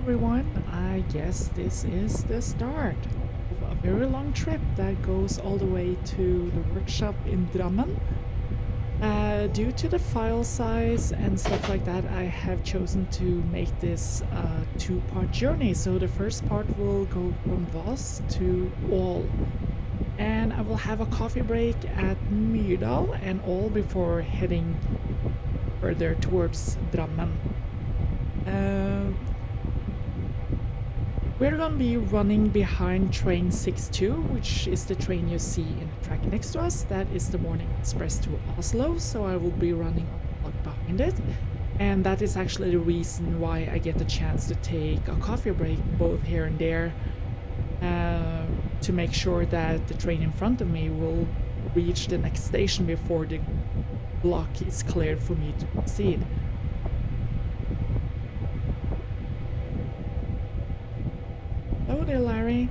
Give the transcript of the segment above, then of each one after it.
everyone, I guess this is the start of a very long trip that goes all the way to the workshop in Drammen. Due to the file size and stuff like that, I have chosen to make this a two-part journey. So the first part will go from Voss to All, and I will have a coffee break at Myrdal and All before heading further towards Drammen. We're gonna be running behind train 62, which is the train you see in the track next to us. That is the morning express to Oslo, so I will be running on the block behind it. And that is actually the reason why I get the chance to take a coffee break both here and there, to make sure that the train in front of me will reach the next station before the block is cleared for me to proceed. Hello there, Larry.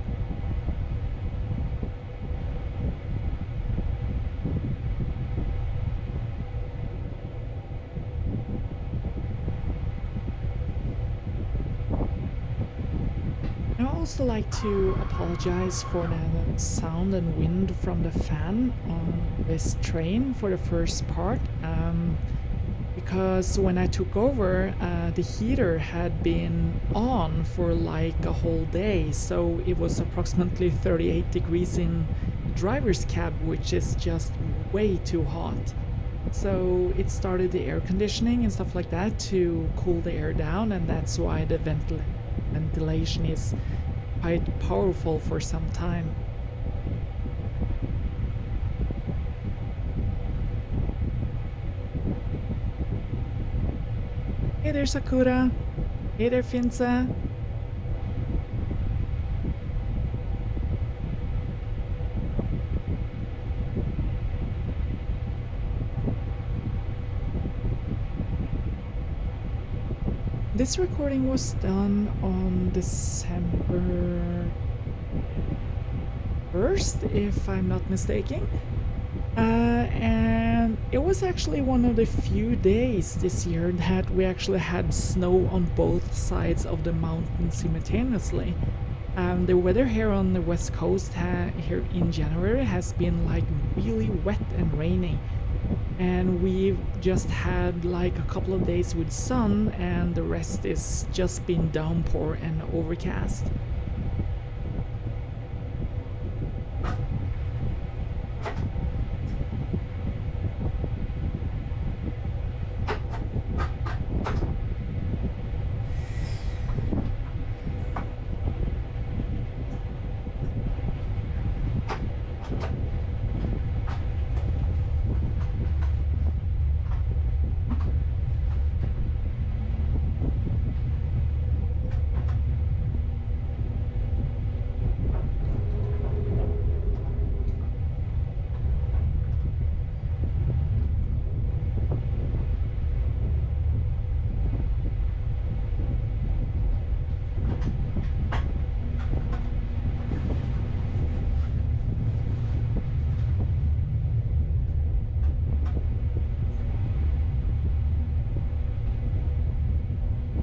I also like to apologize for the sound and wind from the fan on this train for the first part, because when I took over, the heater had been on for like a whole day, so it was approximately 38 degrees in the driver's cab, which is just way too hot. So it started the air conditioning and stuff like that to cool the air down, and that's why the ventilation is quite powerful for some time. Hey there, Sakura. Hey there, Finse. This recording was done on December 1st, if I'm not mistaken. And it was actually one of the few days this year that we actually had snow on both sides of the mountain simultaneously. The weather here on the west coast here in January has been like really wet and rainy. And we've just had like a couple of days with sun, and the rest is just been downpour and overcast.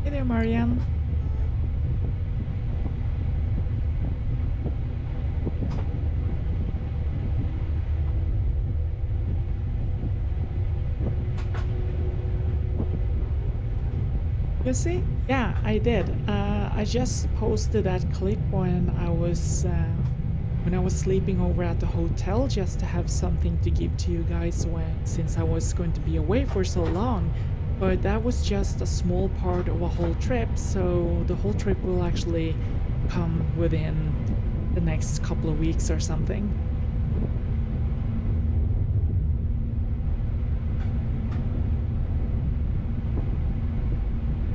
Hey there, Marianne. You see? Yeah, I did. I just posted that clip when I was sleeping over at the hotel, just to have something to give to you guys since I was going to be away for so long. But that was just a small part of a whole trip, so the whole trip will actually come within the next couple of weeks or something.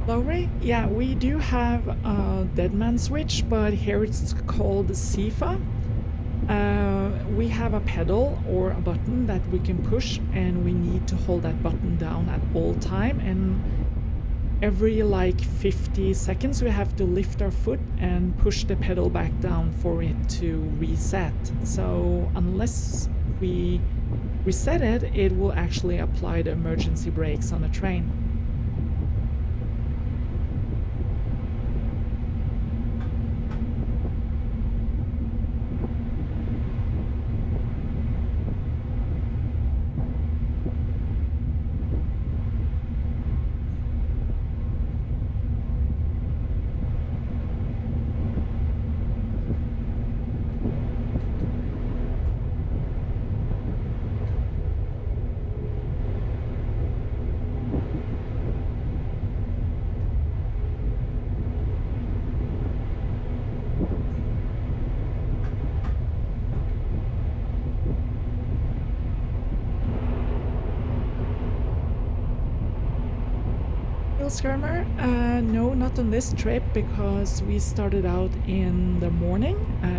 Lowry? Yeah, we do have a dead man switch, but here it's called SIFA. We have a pedal or a button that we can push, and we need to hold that button down at all time, and every like 50 seconds we have to lift our foot and push the pedal back down for it to reset. So unless we reset it, it will actually apply the emergency brakes on the train. Myrdal skirmer? No, not on this trip because we started out in the morning,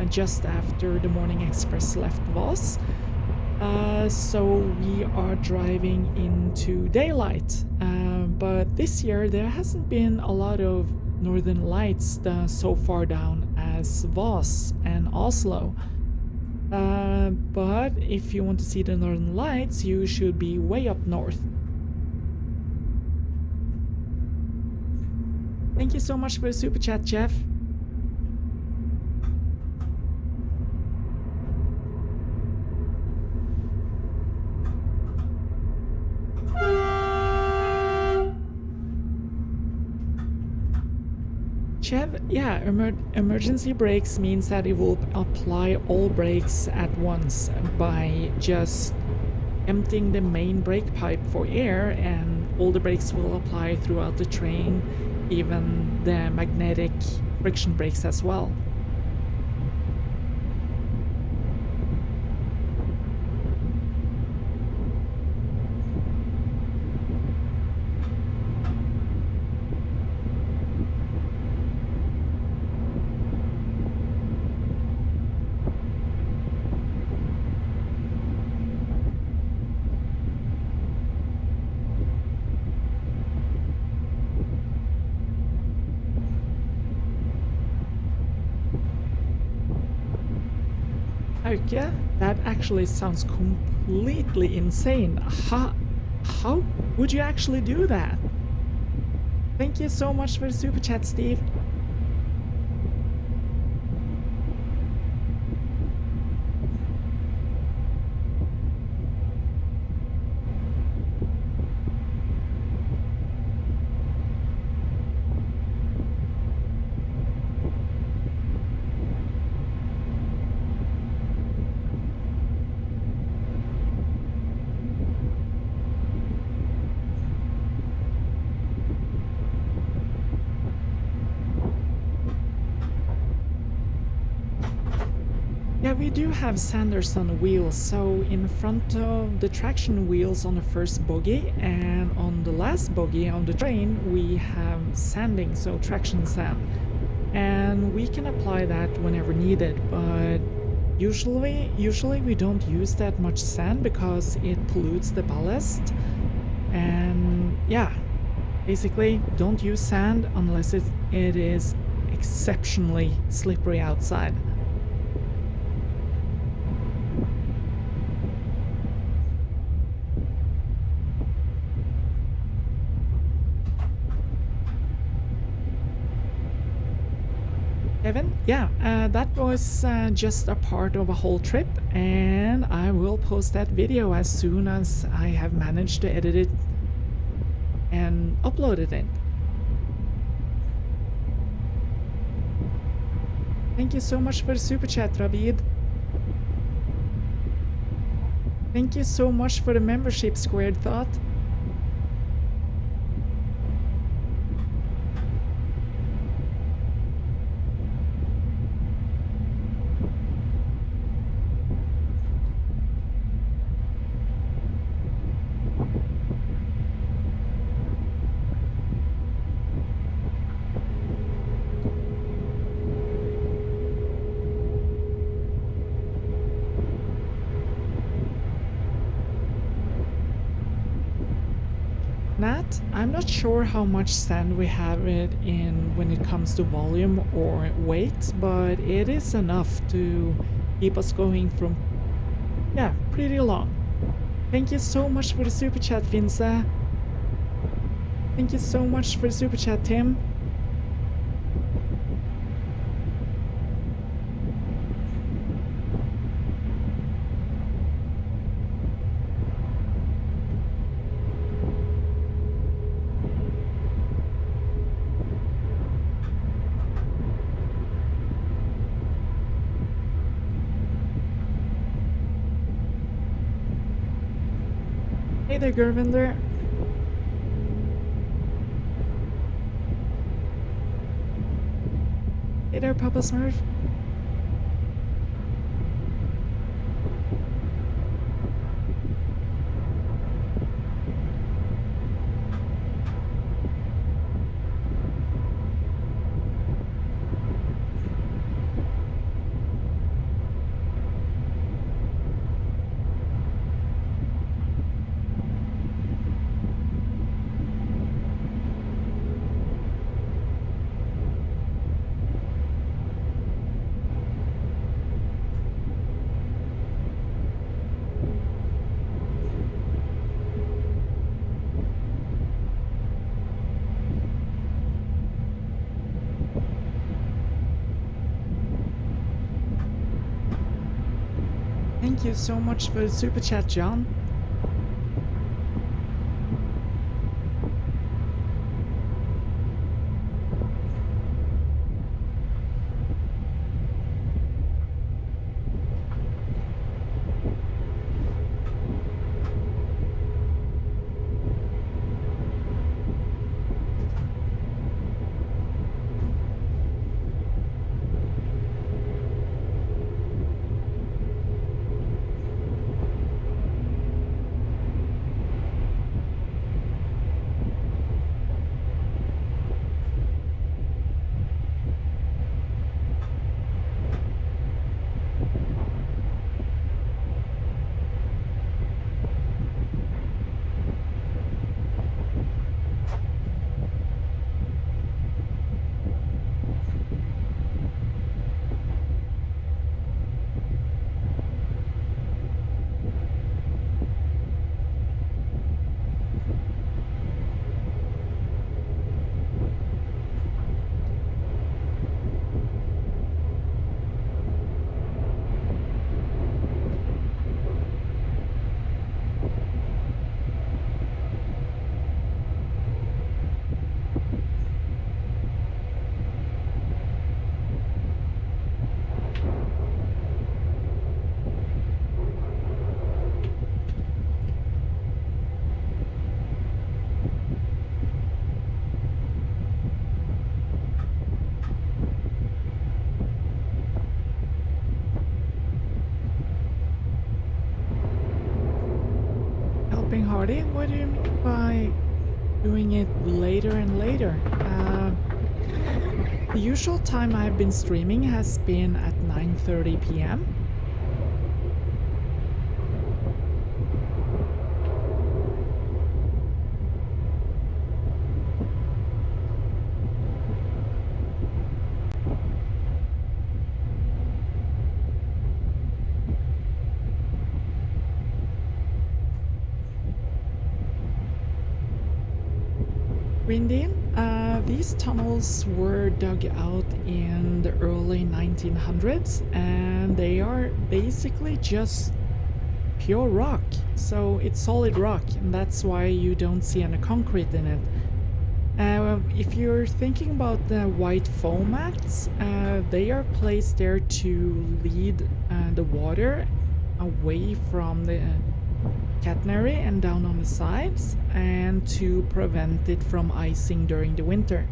just after the morning express left Voss. So we are driving into daylight. But this year there hasn't been a lot of northern lights so far down as Voss and Oslo. But if you want to see the northern lights, you should be way up north. Thank you so much for the super chat, Jeff. Chev, yeah, emergency brakes means that it will apply all brakes at once by just emptying the main brake pipe for air, and all the brakes will apply throughout the train, even the magnetic friction brakes as well. Auke, that actually sounds completely insane. How would you actually do that? Thank you so much for the super chat, Steve. Yeah, we do have sanders on the wheels, so in front of the traction wheels on the first bogie and on the last bogie on the train we have sanding, so traction sand. And we can apply that whenever needed, but usually we don't use that much sand because it pollutes the ballast. And yeah, basically don't use sand unless it is exceptionally slippery outside. Evan, yeah, that was just a part of a whole trip, and I will post that video as soon as I have managed to edit it and uploaded it. Thank you so much for the super chat, Rabid. Thank you so much for the membership, Squared Thought. Nat, I'm not sure how much sand we have it in when it comes to volume or weight, but it is enough to keep us going from, yeah, pretty long. Thank you so much for the super chat, Finse. Thank you so much for the super chat, Tim. Hey there, Gurvinder. Hey there, Papa Smurf. Thank you so much for the super chat, John. Helping Hardy? What do you mean by doing it later and later? The usual time I've been streaming has been at 9:30 p.m. Windy. These tunnels were dug out in the early 1900s and they are basically just pure rock. So it's solid rock and that's why you don't see any concrete in it. If you're thinking about the white foam mats, they are placed there to lead the water away from the catenary and down on the sides and to prevent it from icing during the winter.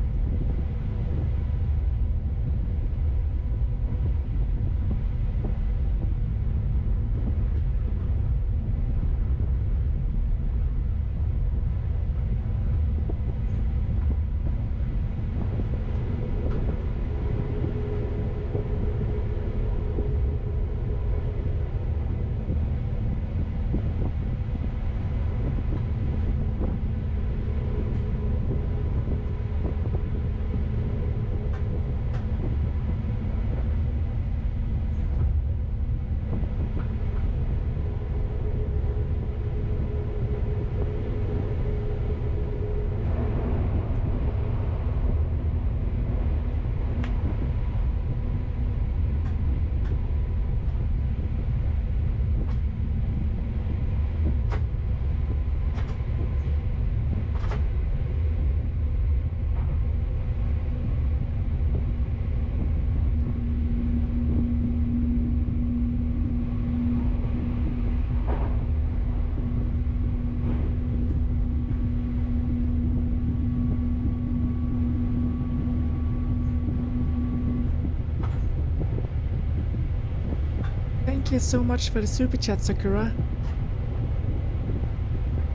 Thank you so much for the super chat, Sakura.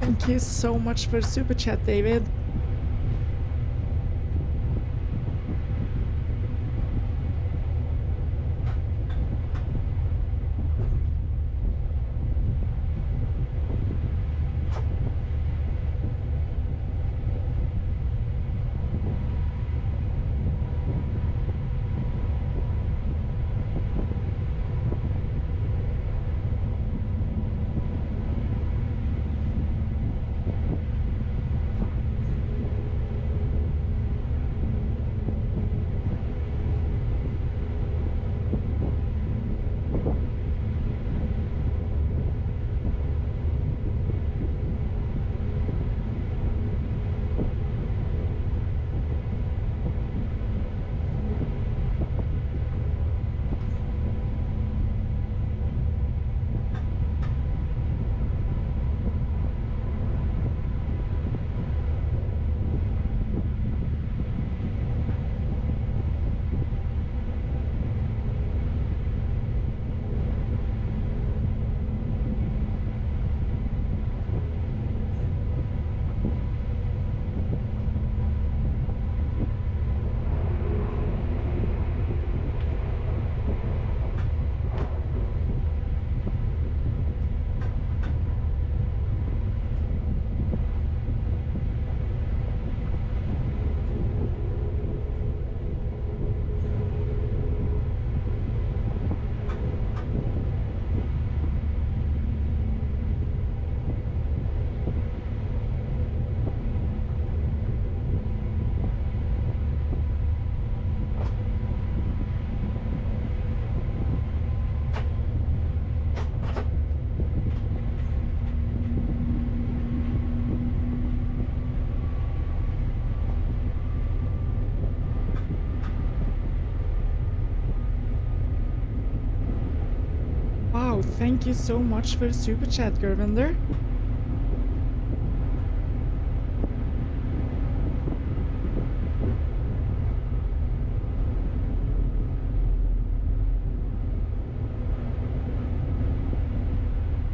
Thank you so much for the super chat, David. Wow, thank you so much for the super chat, Gervinder.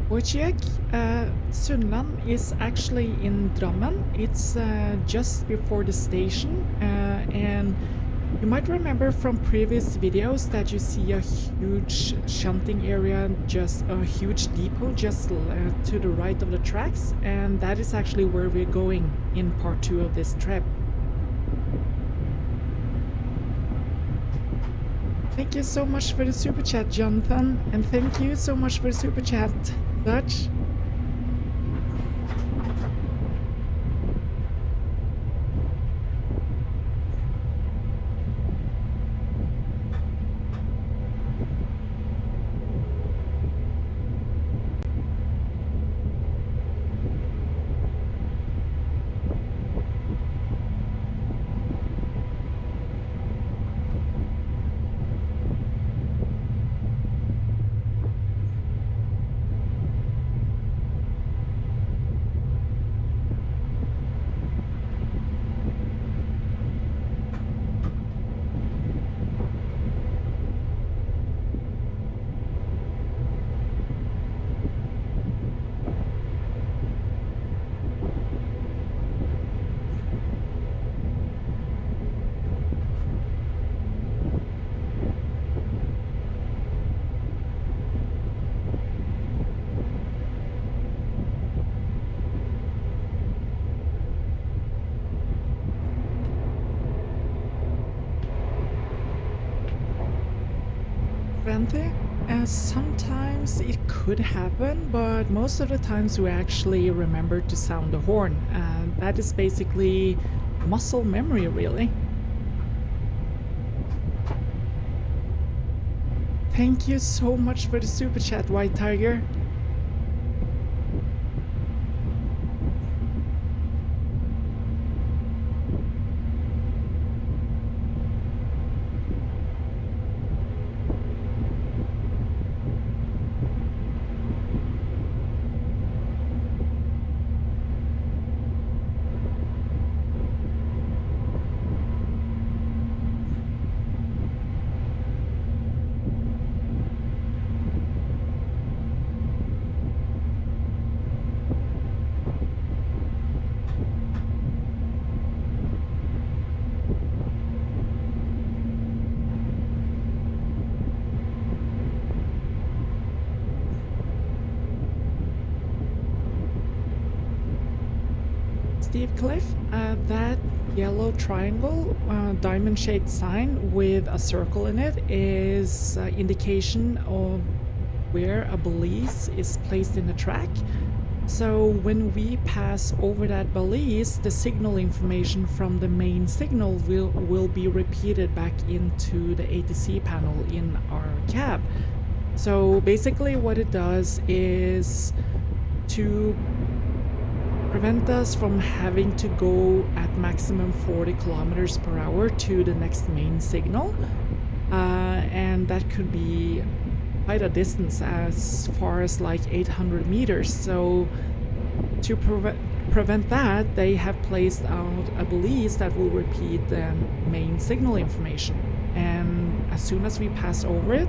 Wojciech, Sundland is actually in Drammen. It's just before the station, and you might remember from previous videos that you see a huge shunting area, just a huge depot just to the right of the tracks, and that is actually where we're going in part 2 of this trip. Thank you so much for the super chat, Jonathan, and thank you so much for the super chat, Dutch. Sometimes it could happen, but most of the times we actually remember to sound the horn, and that is basically muscle memory, really. Thank you so much for the super chat, White Tiger. Steve Cliff, that yellow triangle, diamond-shaped sign with a circle in it is indication of where a balise is placed in the track. So when we pass over that balise, the signal information from the main signal will be repeated back into the ATC panel in our cab. So basically what it does is to prevent us from having to go at maximum 40 kilometers per hour to the next main signal, and that could be quite a distance, as far as like 800 meters. So to prevent that, they have placed out a balise that will repeat the main signal information, and as soon as we pass over it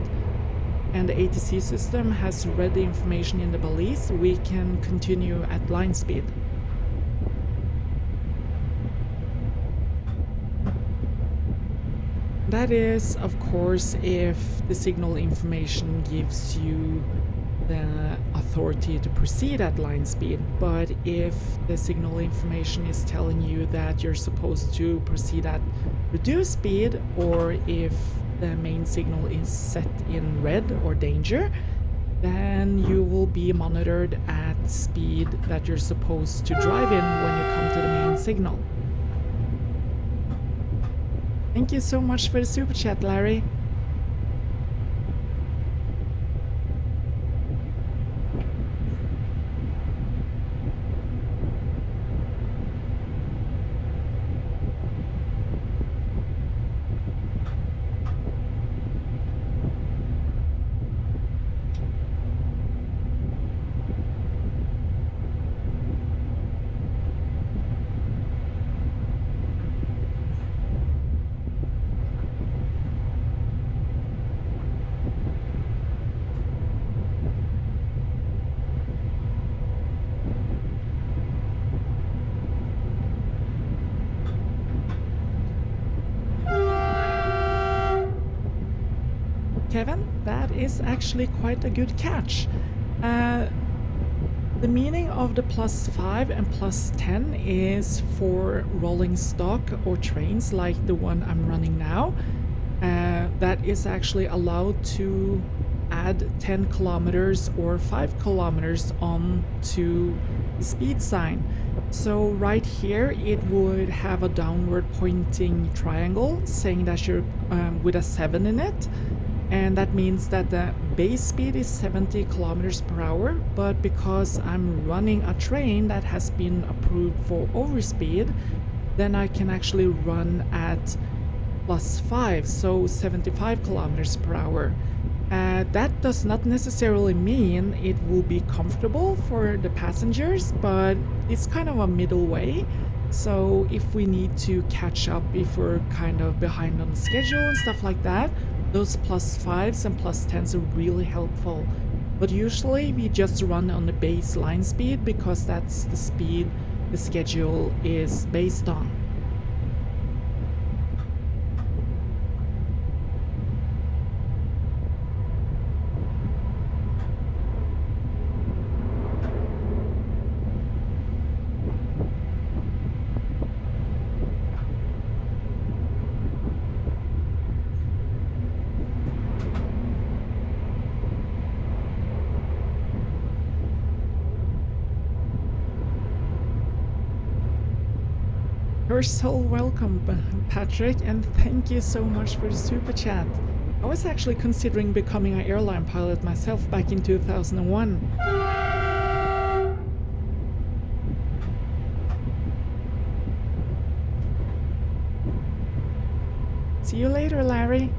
and the ATC system has read the information in the balise, we can continue at line speed. That is, of course, if the signal information gives you the authority to proceed at line speed, but if the signal information is telling you that you're supposed to proceed at reduced speed, or if the main signal is set in red or danger, then you will be monitored at speed that you're supposed to drive in when you come to the main signal. Thank you so much for the super chat, Larry. that is actually quite a good catch. The meaning of the +5 and +10 is for rolling stock or trains like the one I'm running now. That is actually allowed to add 10 kilometers or 5 kilometers on to the speed sign. So right here it would have a downward pointing triangle saying that you're with a 7 in it, and that means that the base speed is 70 kilometers per hour, but because I'm running a train that has been approved for overspeed, then I can actually run at +5, so 75 kilometers per hour. That does not necessarily mean it will be comfortable for the passengers, but it's kind of a middle way. So if we need to catch up, if we're kind of behind on schedule and stuff like that, those +5s and +10s are really helpful. But usually we just run on the baseline speed because that's the speed the schedule is based on. You're so welcome, Patrick, and thank you so much for the super chat. I was actually considering becoming an airline pilot myself back in 2001. See you later, Larry.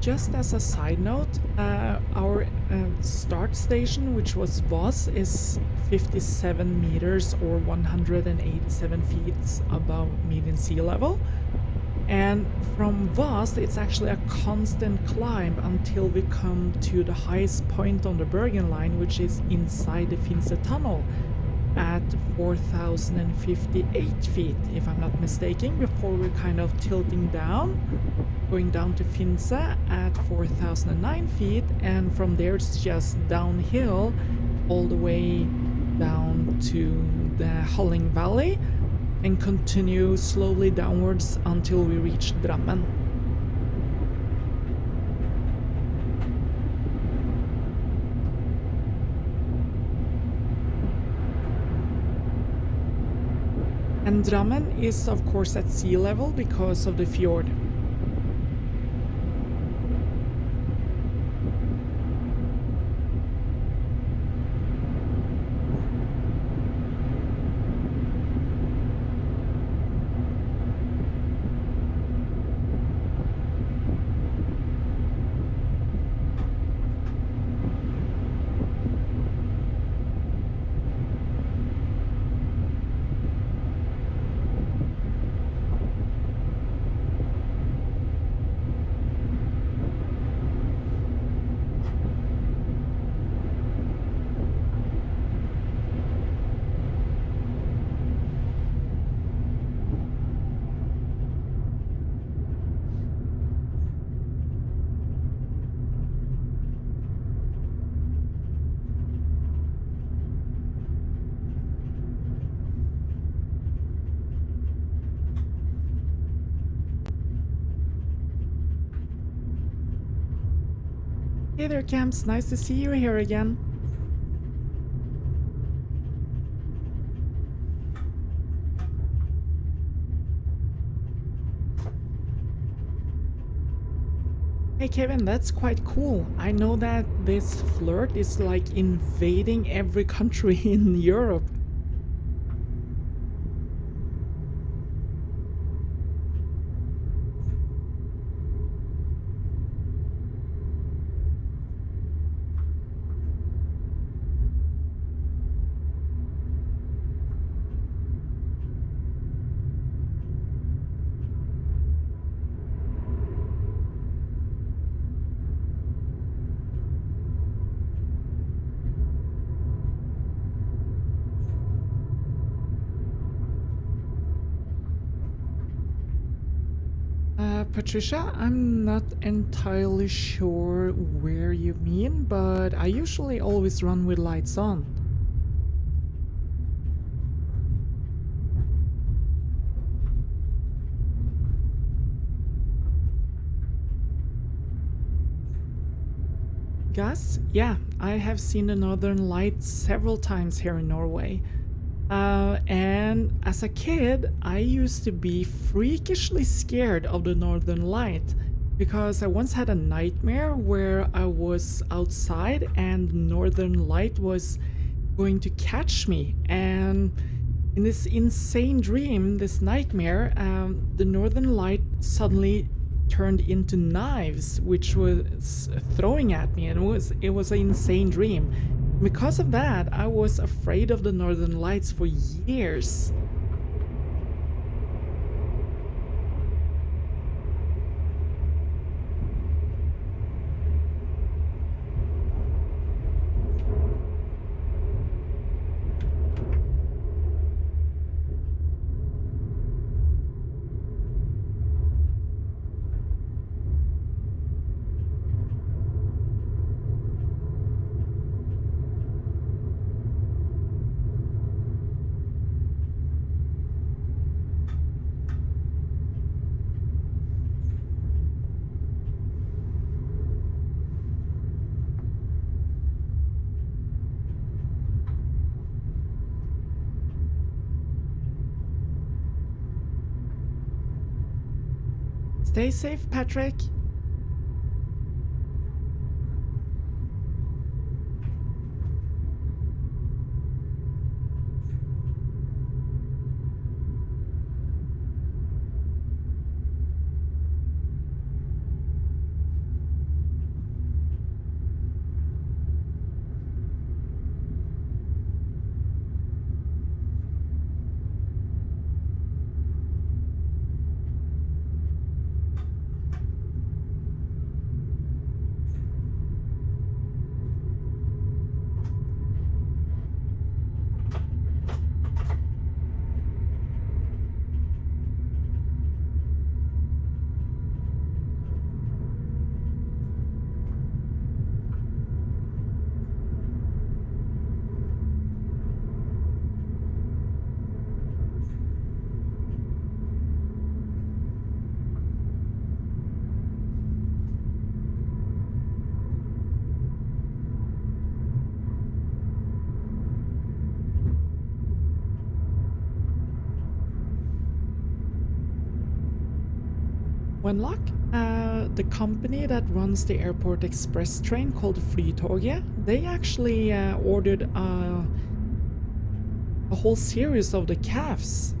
Just as a side note, our start station, which was Voss, is 57 meters or 187 feet above median sea level. And from Voss, it's actually a constant climb until we come to the highest point on the Bergen line, which is inside the Finse tunnel at 4,058 feet, if I'm not mistaken, before we're kind of tilting down, going down to Finse at 4,009 feet, and from there it's just downhill all the way down to the Halling Valley and continue slowly downwards until we reach Drammen. And Drammen is of course at sea level because of the fjord. Hey there, Camps. Nice to see you here again. Hey Kevin, that's quite cool. I know that this FLIRT is like invading every country in Europe. Patricia, I'm not entirely sure where you mean, but I usually always run with lights on. Gus? Yeah, I have seen the Northern Lights several times here in Norway. And as a kid, I used to be freakishly scared of the Northern Light because I once had a nightmare where I was outside and the Northern Light was going to catch me. And in this insane dream, this nightmare, the Northern Light suddenly turned into knives, which was throwing at me, and it was an insane dream. Because of that, I was afraid of the Northern Lights for years. Stay safe, Patrick. Wenlock, the company that runs the airport express train called FLYtoget, they actually ordered a whole series of the calves.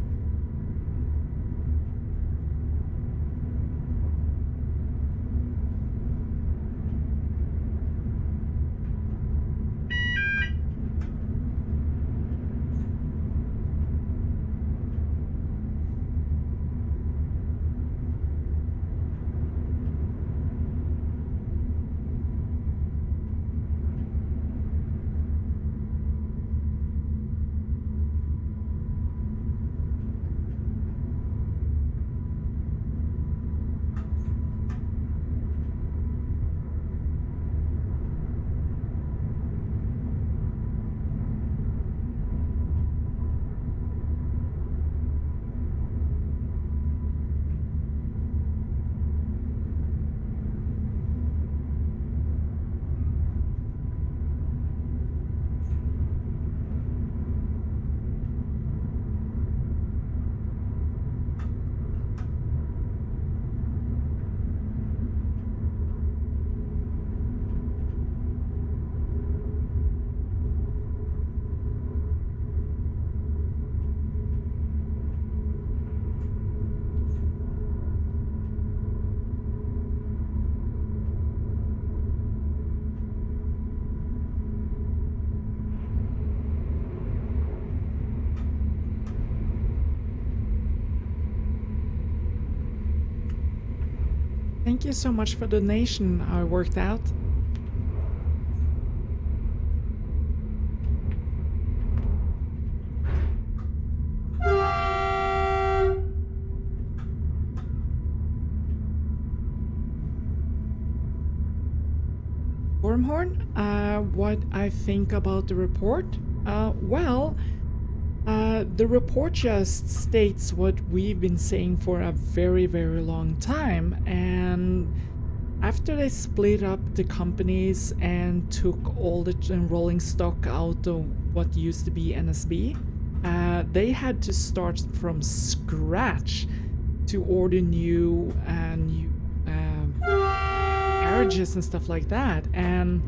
Thank you so much for the donation. I worked out. Wormhorn, what I think about the report? The report just states what we've been saying for a very, very long time. And after they split up the companies and took all the rolling stock out of what used to be NSB, they had to start from scratch to order new carriages and stuff like that. And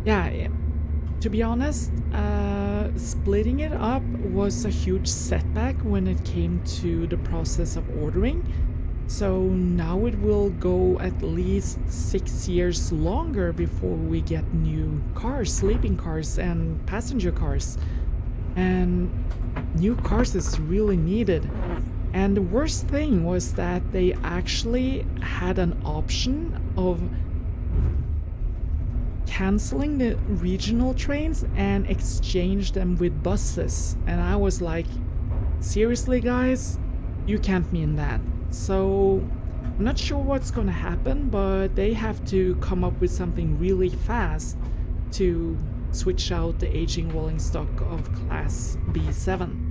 yeah, to be honest, splitting it up was a huge setback when it came to the process of ordering. So now it will go at least 6 years longer before we get new cars, sleeping cars and passenger cars. And new cars is really needed. And the worst thing was that they actually had an option of canceling the regional trains and exchange them with buses. And I was like, seriously guys, you can't mean that. So I'm not sure what's gonna happen, but they have to come up with something really fast to switch out the aging rolling stock of class B7.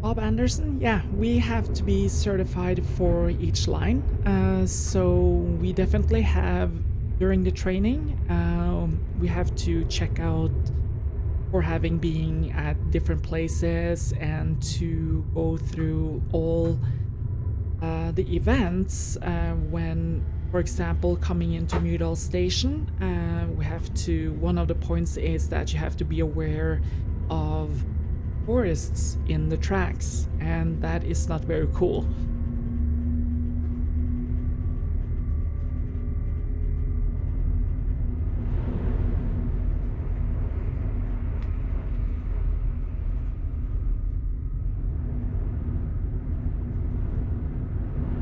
Bob Anderson, yeah, we have to be certified for each line. So we definitely have, during the training, we have to check out for having been at different places and to go through all the events when, for example, coming into Myrdal station, we have to, one of the points is that you have to be aware of tourists in the tracks, and that is not very cool.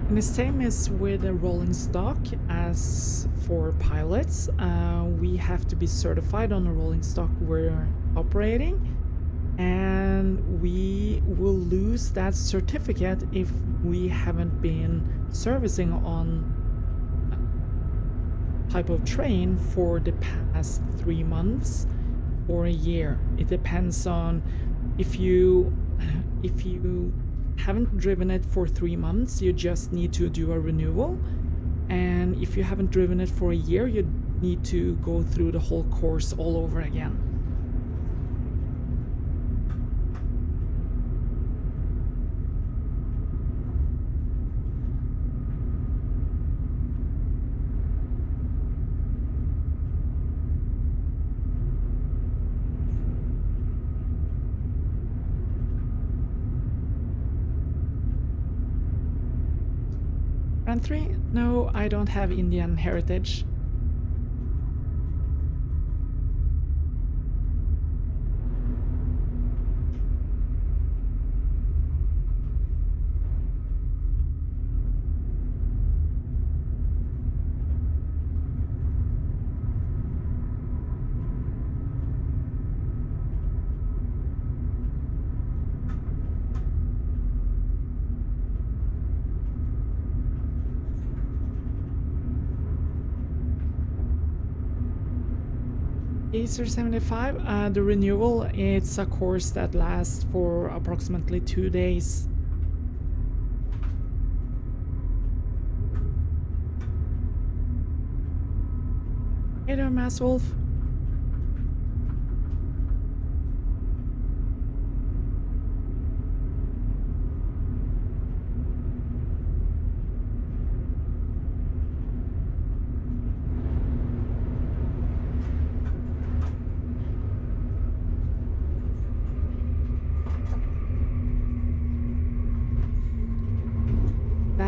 And the same is with the rolling stock as for pilots. We have to be certified on the rolling stock we're operating, and we will lose that certificate if we haven't been servicing on type of train for the past 3 months or a year. It depends on if you haven't driven it for 3 months, you just need to do a renewal, and if you haven't driven it for a year, you need to go through the whole course all over again. Round 3? No, I don't have Indian heritage. Acer 75, the renewal, it's a course that lasts for approximately 2 days. Hey there, Mass Wolf.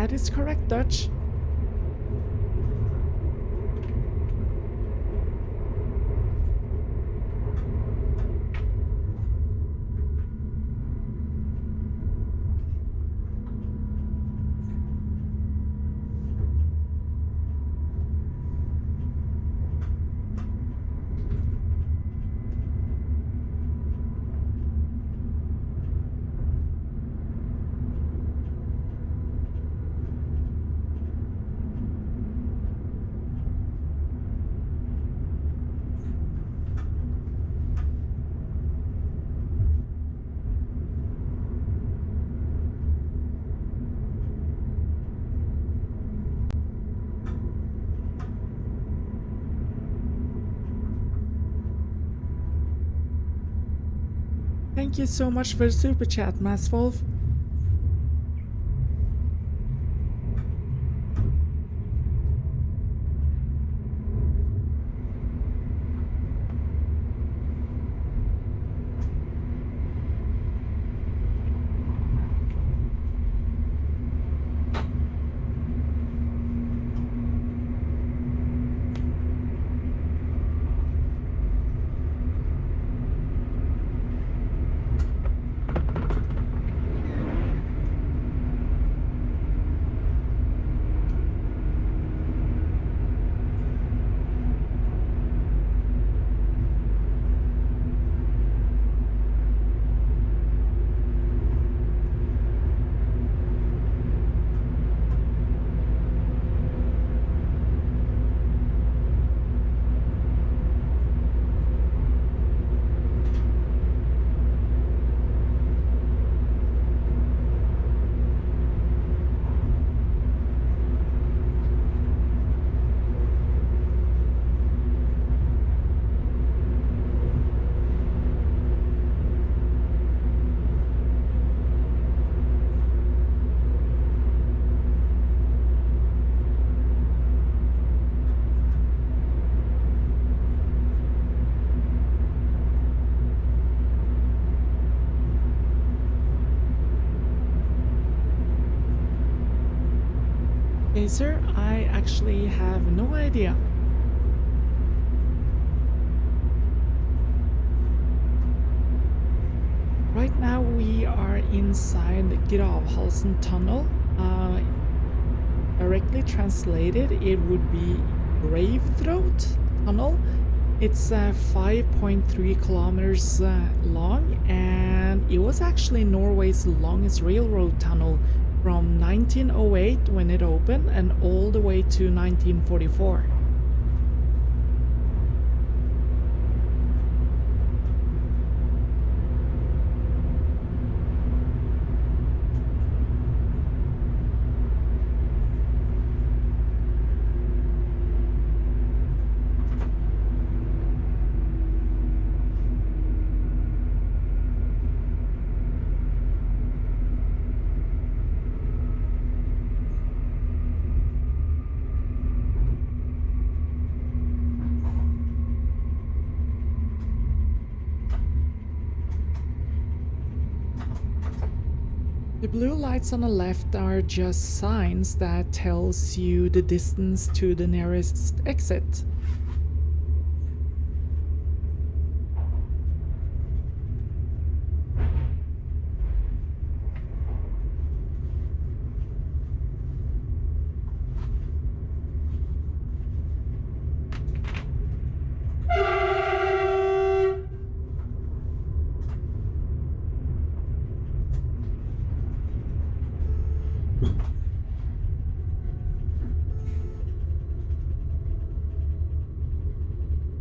That is correct, Dutch. Thank you so much for the super chat, Masswolf. Okay, sir, I actually have no idea. Right now we are inside Gravhalsen tunnel. Directly translated, it would be Grave Throat tunnel. It's 5.3 kilometers long, and it was actually Norway's longest railroad tunnel from 1908 when it opened and all the way to 1944. The blue lights on the left are just signs that tells you the distance to the nearest exit.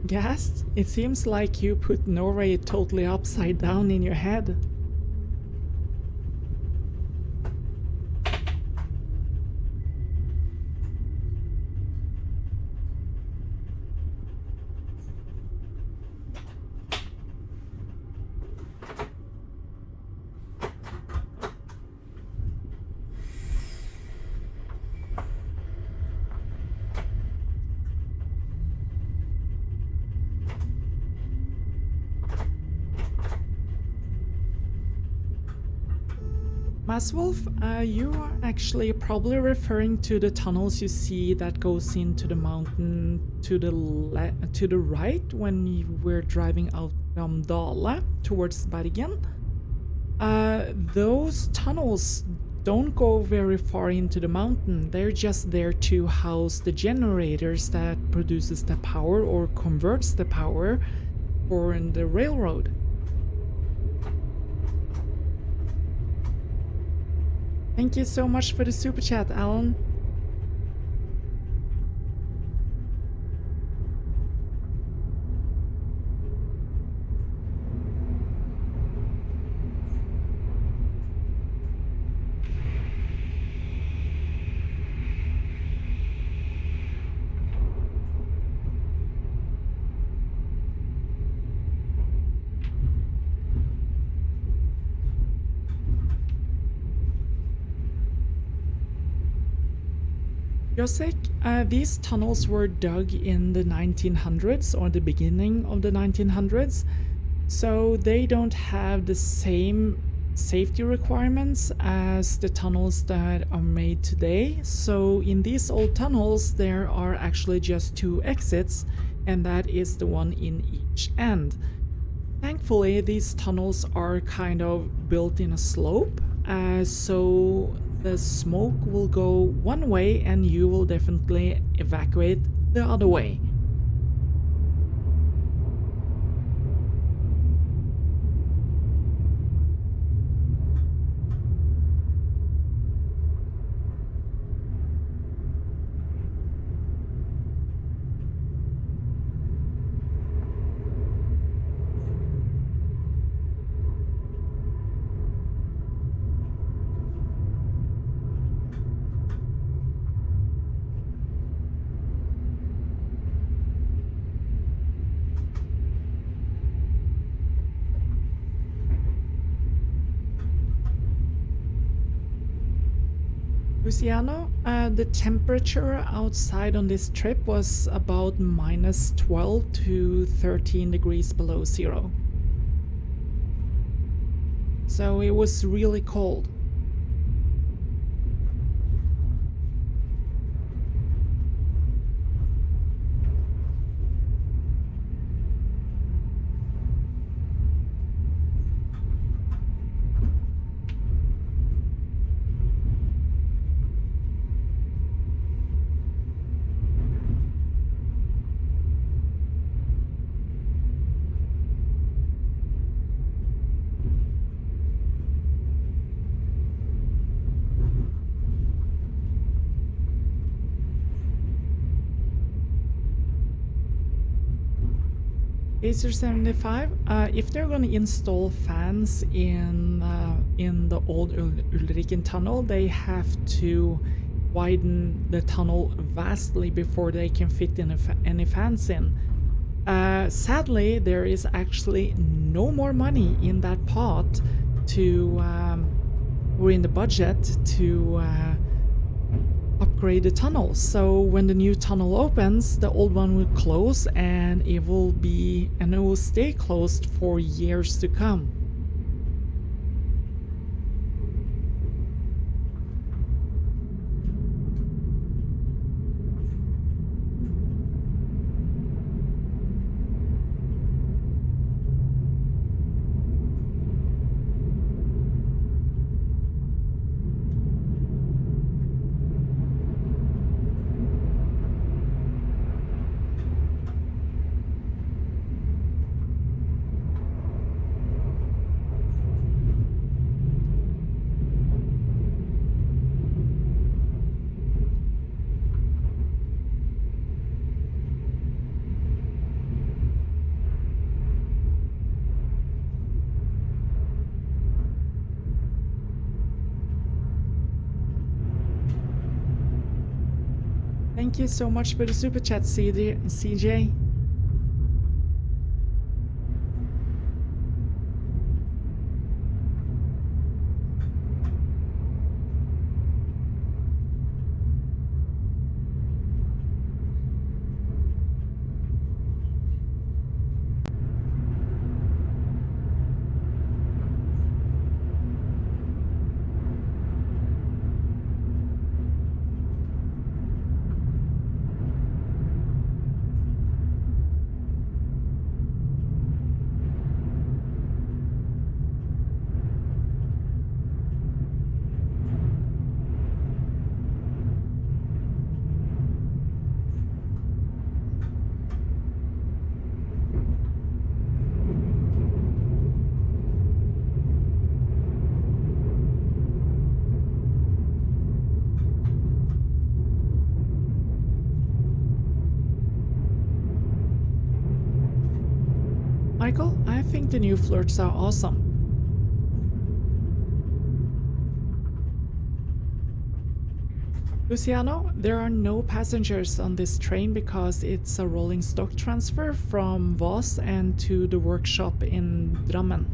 Gassed? It seems like you put Norway totally upside down in your head. Maswolf, you are actually probably referring to the tunnels you see that goes into the mountain to the right when you were driving out from Dale towards Bergen. Those tunnels don't go very far into the mountain. They're just there to house the generators that produces the power or converts the power for the railroad. Thank you so much for the super chat, Alan. Josek, these tunnels were dug in the 1900s or the beginning of the 1900s, so they don't have the same safety requirements as the tunnels that are made today. So in these old tunnels, there are actually just 2 exits, and that is the one in each end. Thankfully, these tunnels are kind of built in a slope, so the smoke will go one way and you will definitely evacuate the other way. Luciano, the temperature outside on this trip was about minus 12 to 13 degrees below zero. So it was really cold. Acer 75, if they're going to install fans in the old Ulriken tunnel, they have to widen the tunnel vastly before they can fit in any fans in. Sadly, there is actually no more money in that pot to, or in the budget to upgrade the tunnel. So when the new tunnel opens, the old one will close and it will stay closed for years to come. Thank you so much for the super chat, CJ. Michael, I think the new FLIRTs are awesome. Luciano, there are no passengers on this train because it's a rolling stock transfer from Voss and to the workshop in Drammen.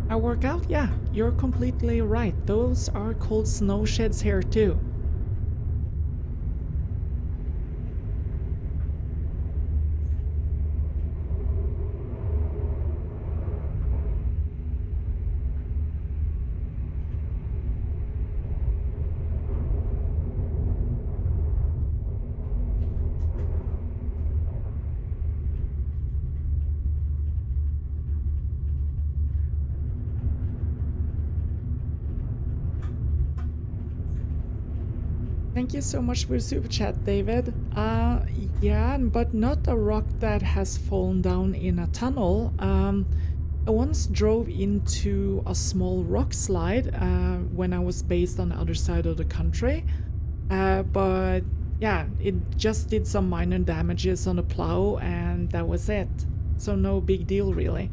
A workout? Yeah, you're completely right. Those are called snow sheds here too. Thank you so much for the super chat, David. Yeah, but not a rock that has fallen down in a tunnel. I once drove into a small rock slide when I was based on the other side of the country. But yeah, it just did some minor damages on the plow and that was it. So no big deal really.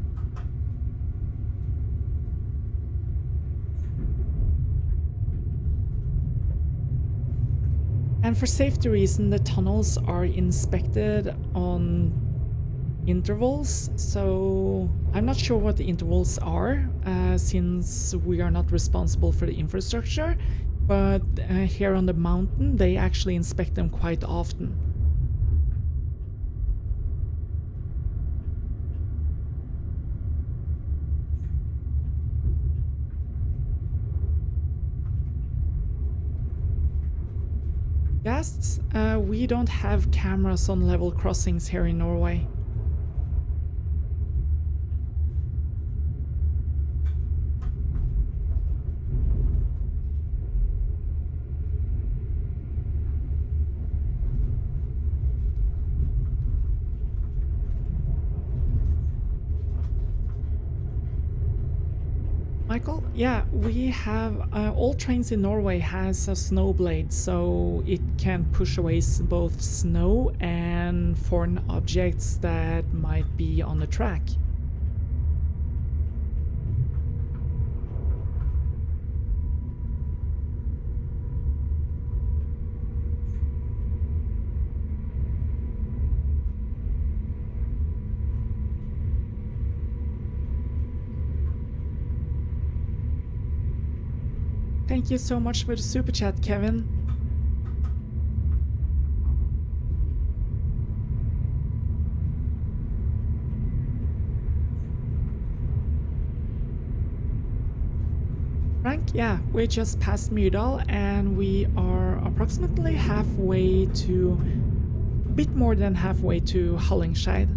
And for safety reason, the tunnels are inspected on intervals, so I'm not sure what the intervals are since we are not responsible for the infrastructure, but here on the mountain they actually inspect them quite often. Yes, we don't have cameras on level crossings here in Norway. Michael, yeah, we have all trains in Norway has a snow blade, so it can push away both snow and foreign objects that might be on the track. Thank you so much for the super chat, Kevin. Frank, yeah, we just passed Myrdal and we are approximately halfway to, a bit more than halfway to Hallingscheid.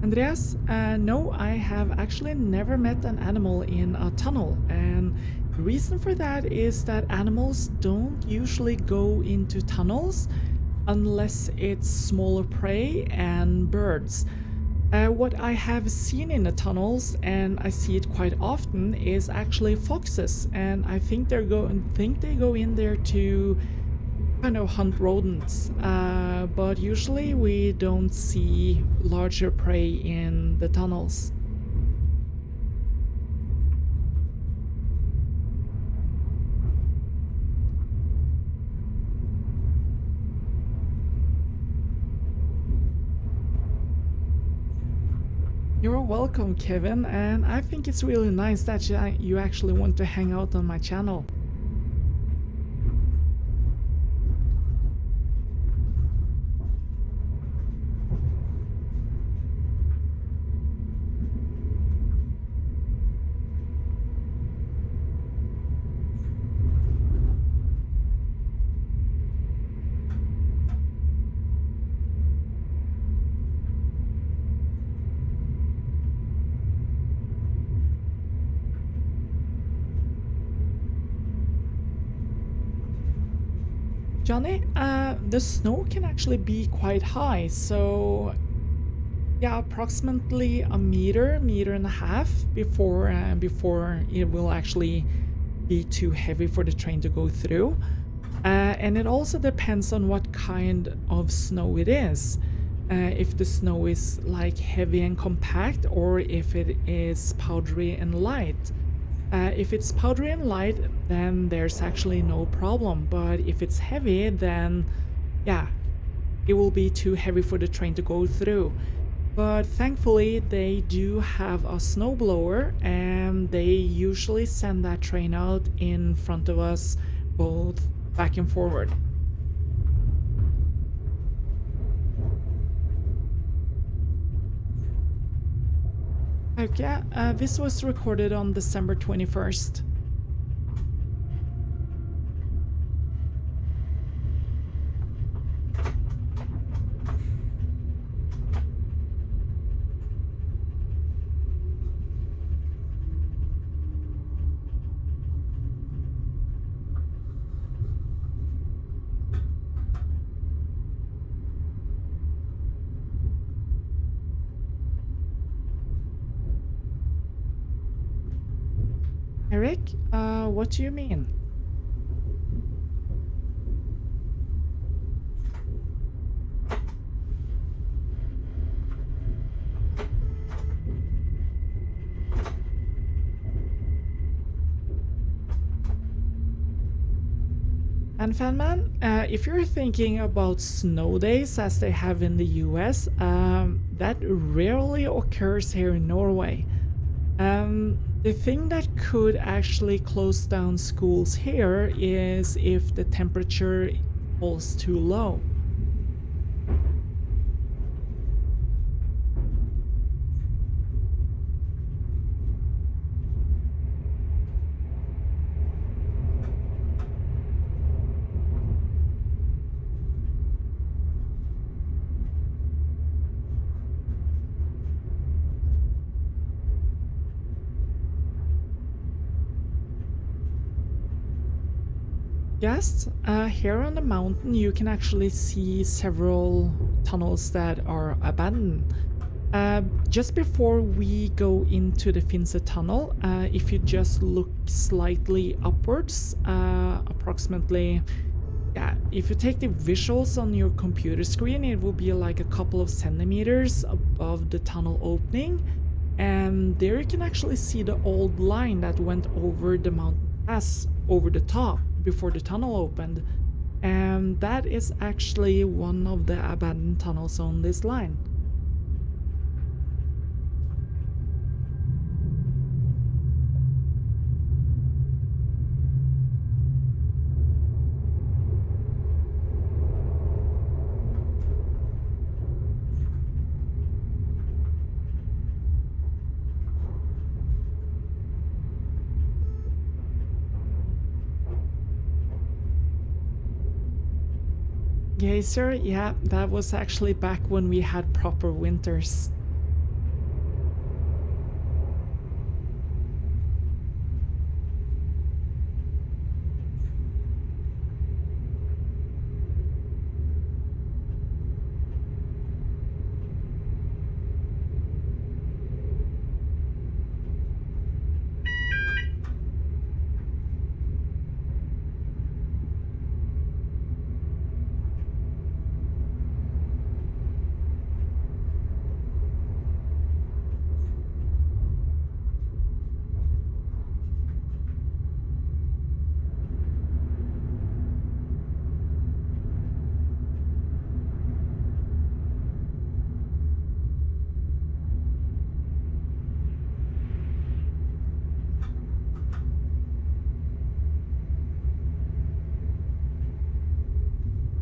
Andreas, no, I have actually never met an animal in a tunnel, and the reason for that is that animals don't usually go into tunnels unless it's smaller prey and birds. What I have seen in the tunnels, and I see it quite often, is actually foxes, and I think they go in there to kind of hunt rodents, but usually we don't see larger prey in the tunnels. You're welcome, Kevin, and I think it's really nice that you actually want to hang out on my channel. Johnny, the snow can actually be quite high, so yeah, approximately a meter, meter and a half before it will actually be too heavy for the train to go through. And it also depends on what kind of snow it is. If the snow is like heavy and compact, or if it is powdery and light. If it's powdery and light, then there's actually no problem. But if it's heavy, then yeah, it will be too heavy for the train to go through. But thankfully, they do have a snowblower, and they usually send that train out in front of us, both back and forward. Okay, this was recorded on December 21st. Eric, what do you mean? And Fanman, if you're thinking about snow days as they have in the US, that rarely occurs here in Norway. The thing that could actually close down schools here is if the temperature falls too low. Yes, here on the mountain you can actually see several tunnels that are abandoned. Just before we go into the Finse tunnel, if you just look slightly upwards, approximately, yeah, if you take the visuals on your computer screen, it will be like a couple of centimeters above the tunnel opening, and there you can actually see the old line that went over the mountain pass over the top before the tunnel opened, and that is actually one of the abandoned tunnels on this line. Geyser, yeah, that was actually back when we had proper winters.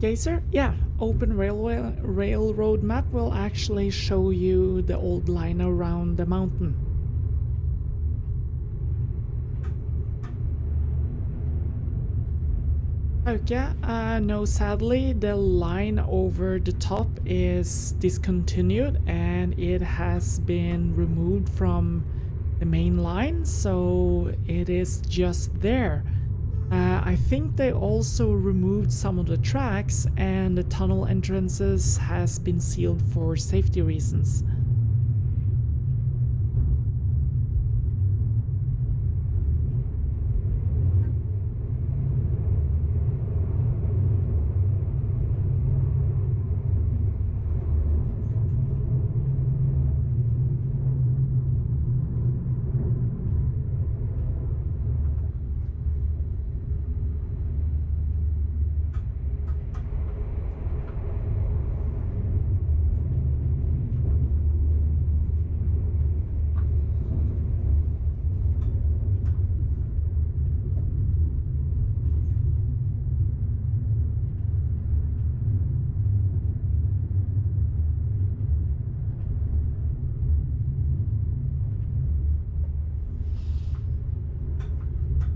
Geyser, yeah, open railroad map will actually show you the old line around the mountain. Okay, no, sadly, the line over the top is discontinued and it has been removed from the main line, so it is just there. I think they also removed some of the tracks and the tunnel entrances has been sealed for safety reasons.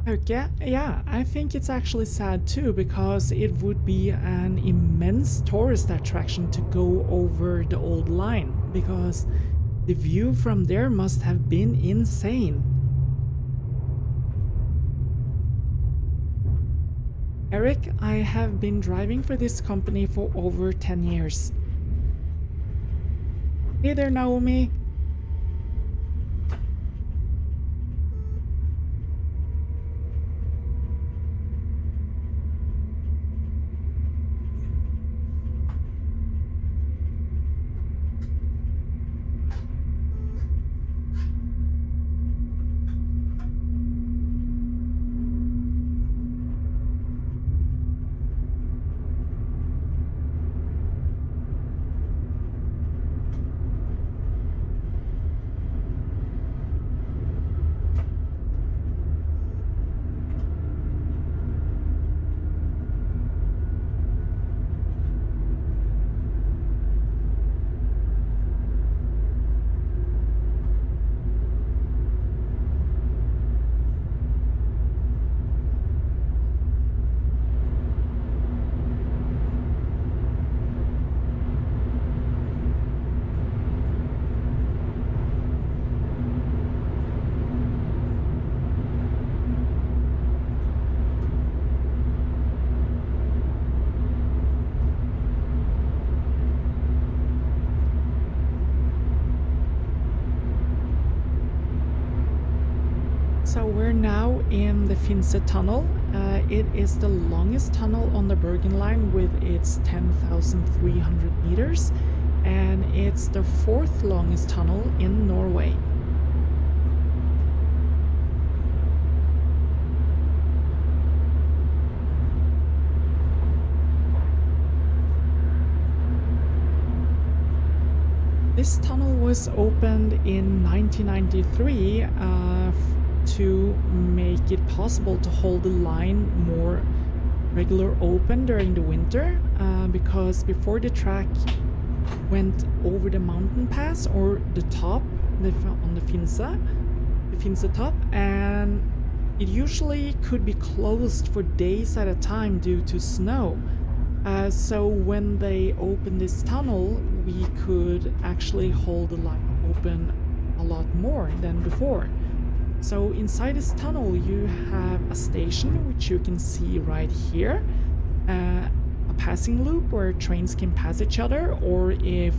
Okay, yeah, I think it's actually sad too because it would be an immense tourist attraction to go over the old line because the view from there must have been insane. Eric, I have been driving for this company for over 10 years. Hey there, Naomi. So we're now in the Finse tunnel. It is the longest tunnel on the Bergen line with its 10,300 meters, and it's the fourth longest tunnel in Norway. This tunnel was opened in 1993 to make it possible to hold the line more regular open during the winter because before the track went over the mountain pass or the top on the Finse top, and it usually could be closed for days at a time due to snow. So when they opened this tunnel, we could actually hold the line open a lot more than before. So inside this tunnel you have a station, which you can see right here, a passing loop where trains can pass each other, or if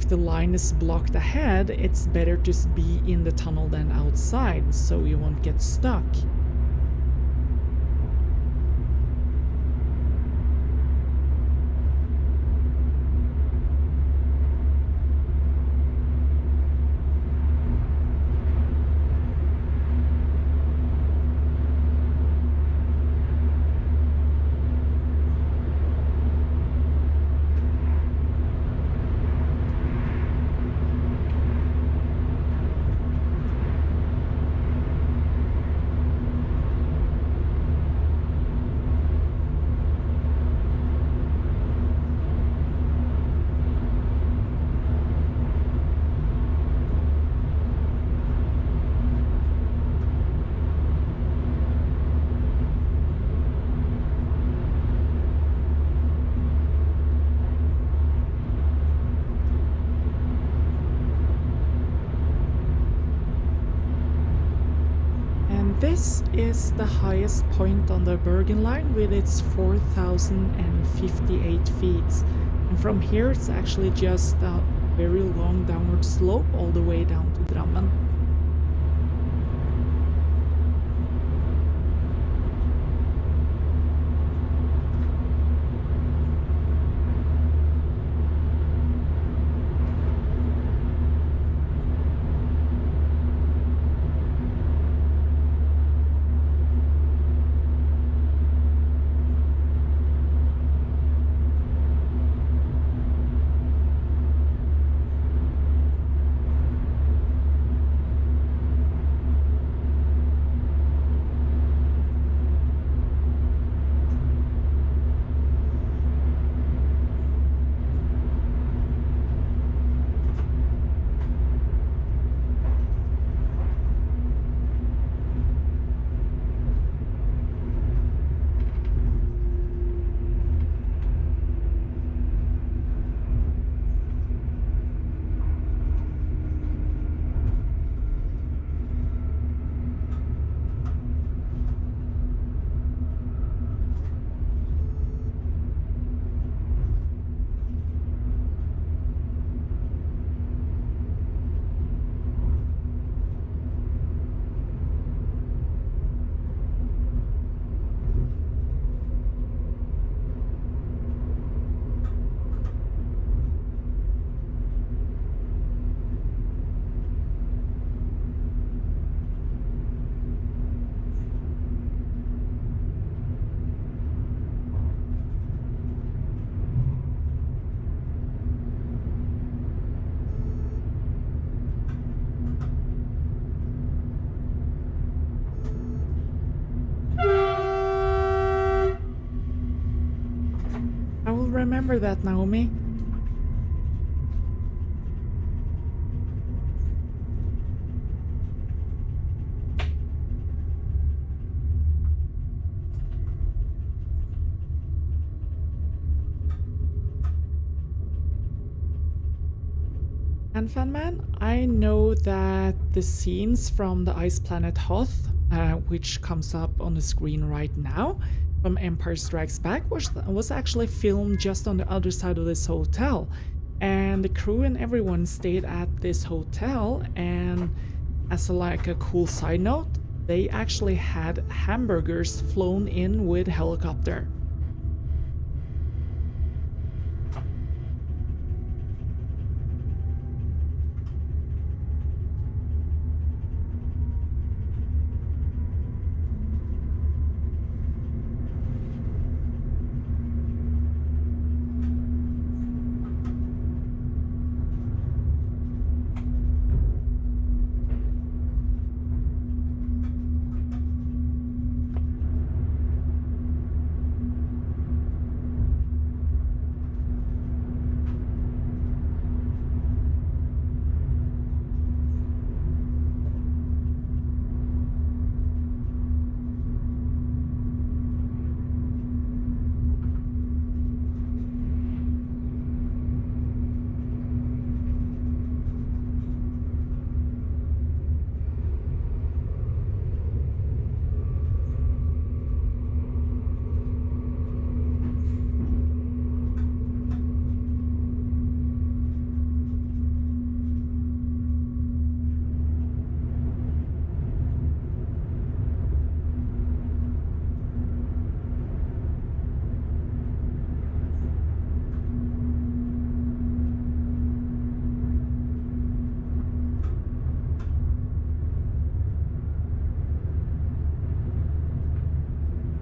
the line is blocked ahead, it's better to be in the tunnel than outside so you won't get stuck. This is the highest point on the Bergen line with its 4,058 feet. And from here it's actually just a very long downward slope all the way down to Drammen. I will remember that, Naomi. And Fanman, I know that the scenes from the ice planet Hoth, which comes up on the screen right now, from Empire Strikes Back, was actually filmed just on the other side of this hotel. And the crew and everyone stayed at this hotel, and as a cool side note, they actually had hamburgers flown in with helicopter.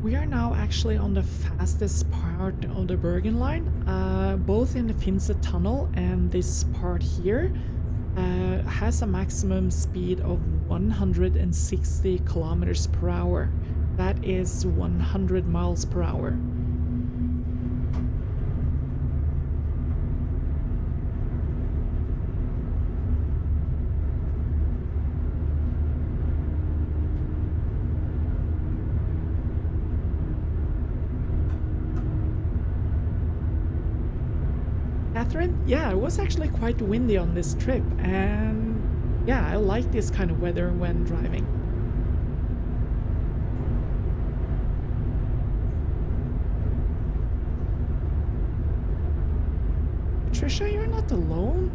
We are now actually on the fastest part of the Bergen line, both in the Finse tunnel and this part here has a maximum speed of 160 kilometers per hour. That is 100 miles per hour. Catherine, yeah, it was actually quite windy on this trip, and yeah, I like this kind of weather when driving. Trisha, you're not alone.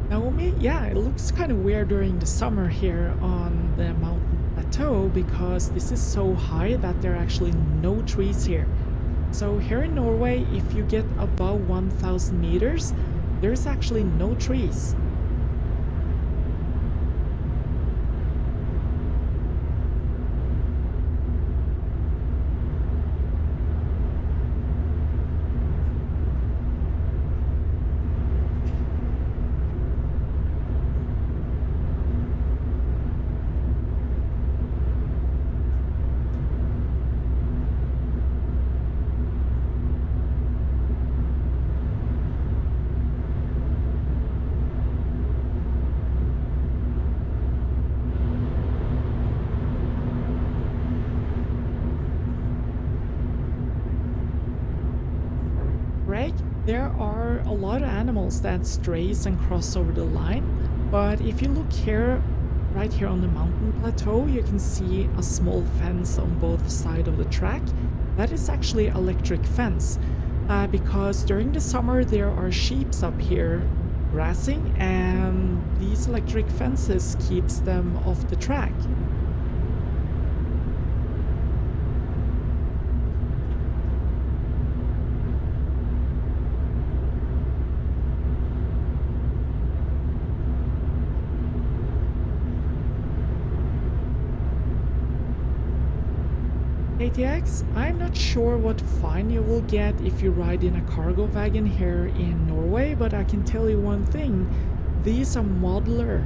Naomi, yeah, it looks kind of weird during the summer here on the mountain plateau because this is so high that there are actually no trees here. So here in Norway, if you get above 1000 meters, there's actually no trees. Greg, there are a lot of animals that strays and cross over the line, but if you look here, right here on the mountain plateau, you can see a small fence on both sides of the track. That is actually electric fence, because during the summer there are sheep up here grazing, and these electric fences keeps them off the track. ATX, I'm not sure what fine you will get if you ride in a cargo wagon here in Norway, but I can tell you one thing. These are modular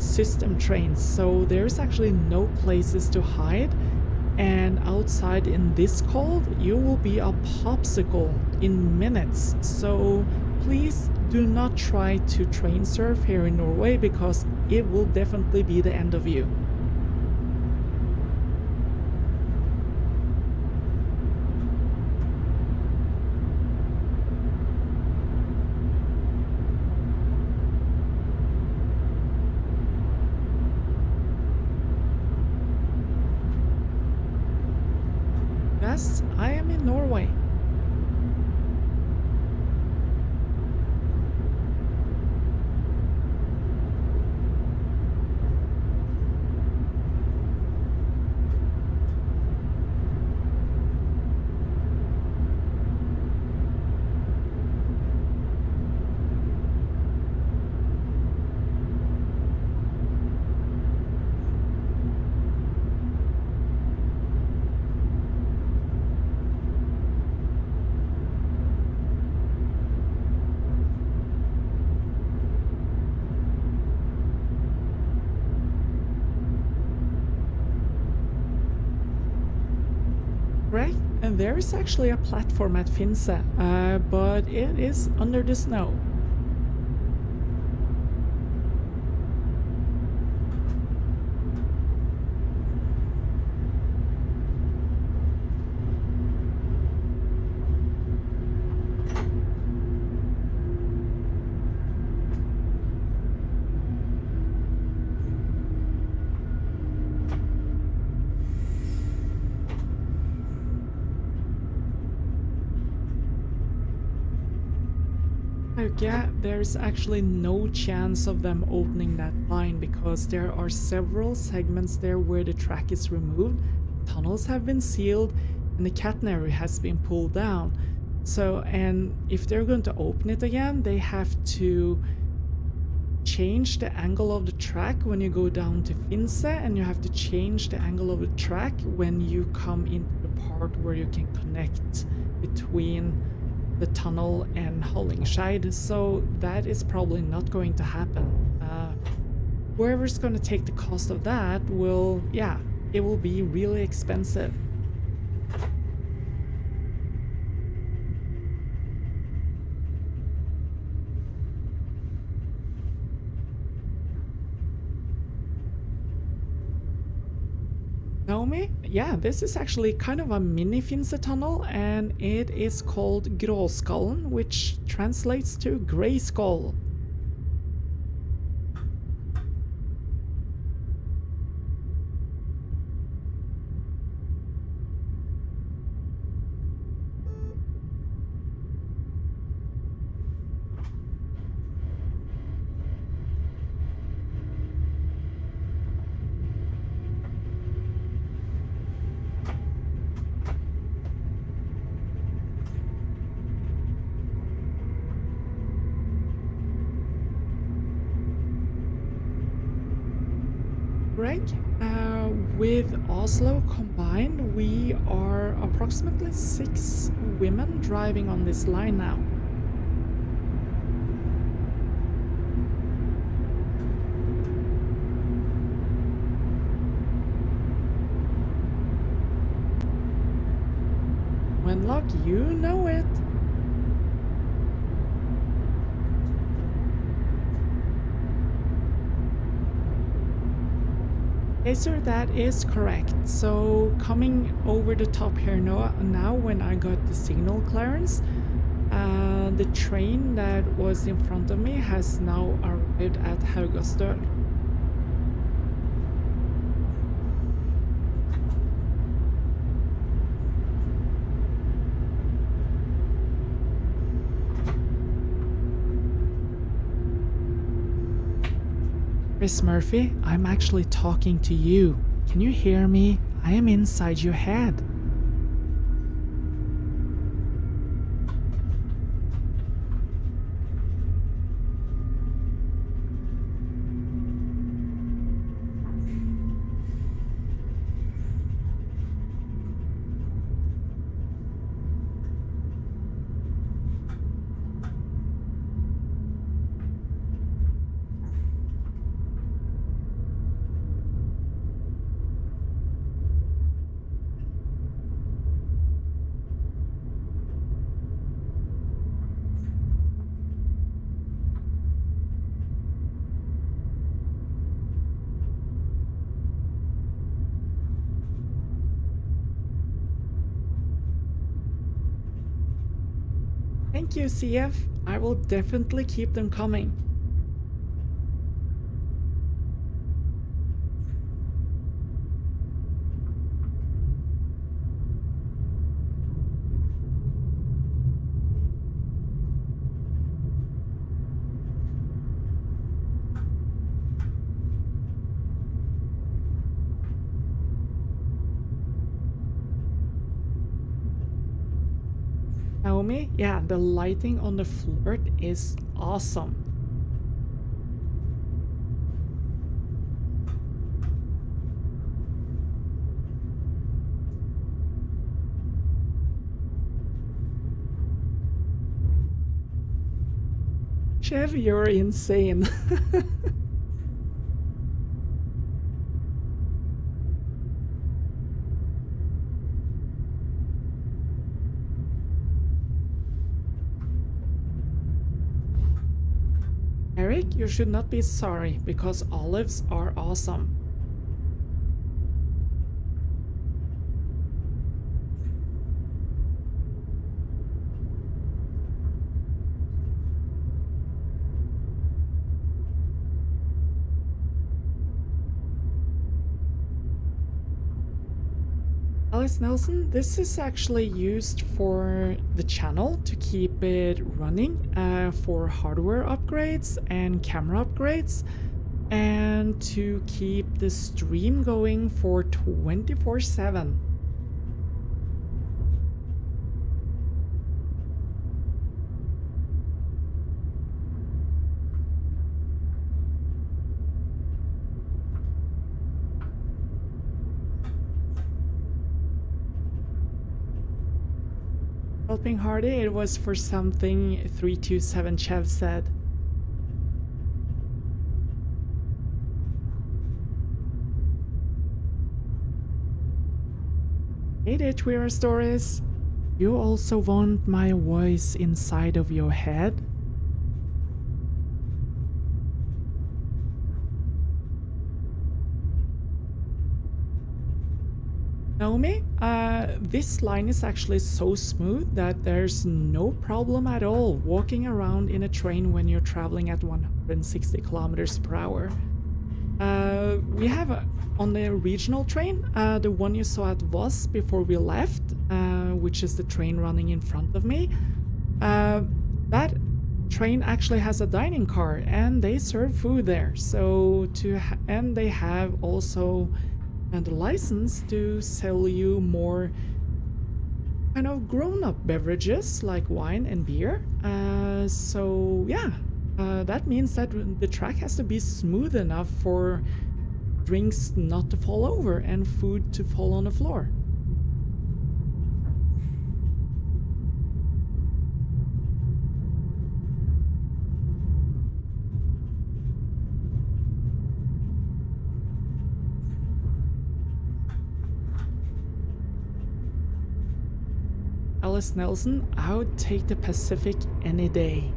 system trains, so there's actually no places to hide, and outside in this cold, you will be a popsicle in minutes. So please do not try to train surf here in Norway because it will definitely be the end of you. Yes, I am in Norway. Right, and there is actually a platform at Finse, but it is under the snow. Yeah, there's actually no chance of them opening that line because there are several segments there where the track is removed, tunnels have been sealed, and the catenary has been pulled down. So, and if they're going to open it again, they have to change the angle of the track when you go down to Finse, and you have to change the angle of the track when you come into the part where you can connect between the tunnel and Hallingscheid, so that is probably not going to happen. Whoever's going to take the cost of that will, yeah, it will be really expensive. Naomi, yeah, this is actually kind of a mini Finse tunnel, and it is called Gråskallen, which translates to Grey Skull. think with Oslo combined, we are approximately 6 women driving on this line now. Wenlock, you know it. Okay, sir, that is correct. So coming over the top here now when I got the signal clearance, the train that was in front of me has now arrived at Haugastøl. Chris Murphy, I'm actually talking to you. Can you hear me? I am inside your head. Thank you, CF. I will definitely keep them coming. Naomi, yeah, the lighting on the FLIRT is awesome. Chev, you're insane. Eric, you should not be sorry, because olives are awesome. Alice Nelson, this is actually used for the channel to keep it running for hardware upgrades and camera upgrades, and to keep the stream going for 24/7. Helping Hardy, it was for something 327 Chev said. Hey there, Twitter Stories. You also want my voice inside of your head? Naomi, this line is actually so smooth that there's no problem at all walking around in a train when you're traveling at 160 kilometers per hour. We have on the regional train, the one you saw at Voss before we left, which is the train running in front of me. That train actually has a dining car and they serve food there. So and they have also the license to sell you more kind of grown-up beverages like wine and beer. So yeah, that means that the track has to be smooth enough for drinks not to fall over and food to fall on the floor. Alice Nelson, I would take the Pacific any day.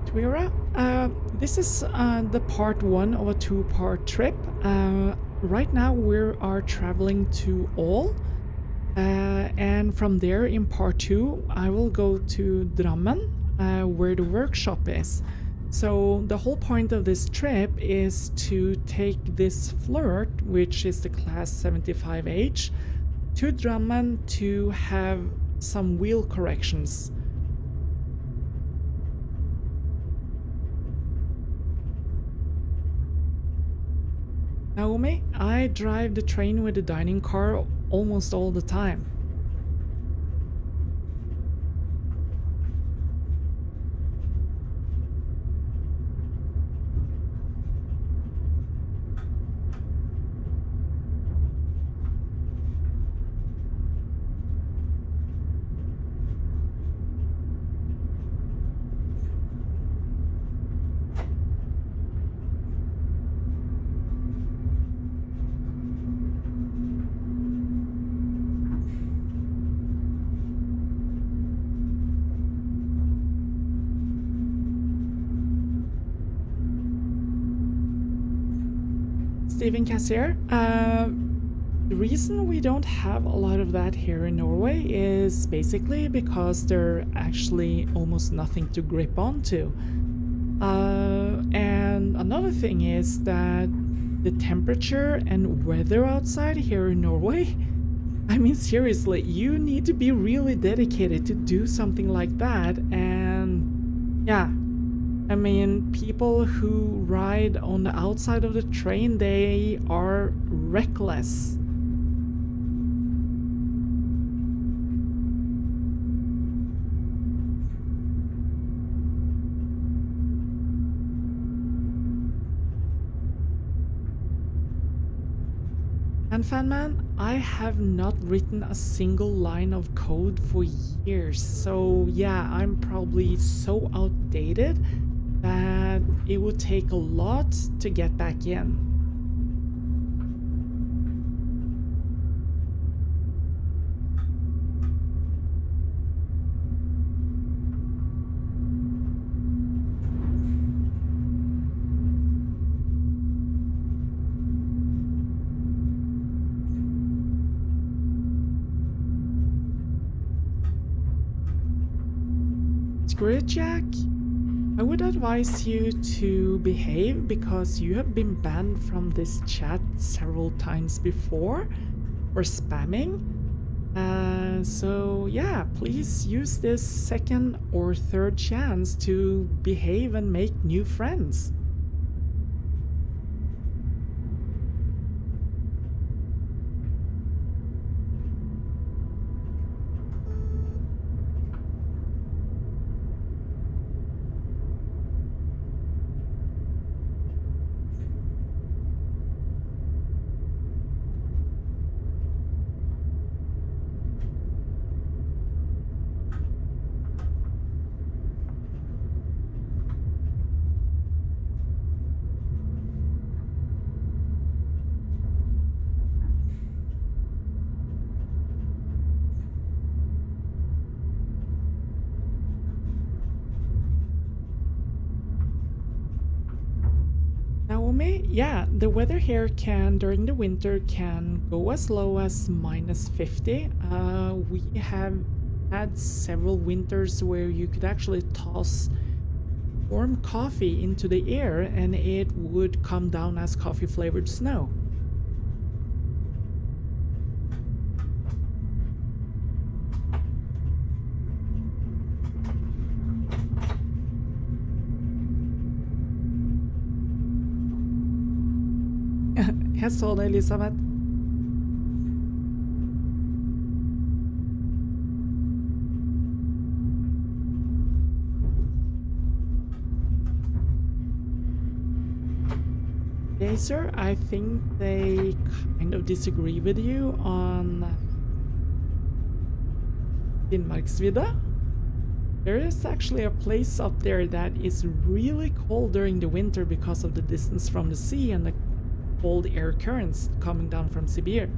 Twira, this is the part one of a two-part trip. Right now we are traveling to Ål, and from there in part two I will go to Drammen, where the workshop is. So the whole point of this trip is to take this FLIRT, which is the class 75H, to Drammen to have some wheel corrections. Naomi, I drive the train with the dining car almost all the time. Stephen Cassier, the reason we don't have a lot of that here in Norway is basically because there are actually almost nothing to grip onto. And another thing is that the temperature and weather outside here in Norway, I mean seriously, you need to be really dedicated to do something like that. And yeah, I mean, people who ride on the outside of the train, they are reckless. And Fanman, I have not written a single line of code for years, so yeah, I'm probably so outdated that it would take a lot to get back in. Screw it, Jack. I would advise you to behave because you have been banned from this chat several times before for spamming. So yeah, please use this second or third chance to behave and make new friends. Naomi, yeah, the weather here can, during the winter, can go as low as -50. We have had several winters where you could actually toss warm coffee into the air and it would come down as coffee-flavored snow. Jeg så det, Elisabeth. Okay, sir, I think they kind of disagree with you on Finnmarksvidda. There is actually a place up there that is really cold during the winter because of the distance from the sea and the cold air currents coming down from Sibir.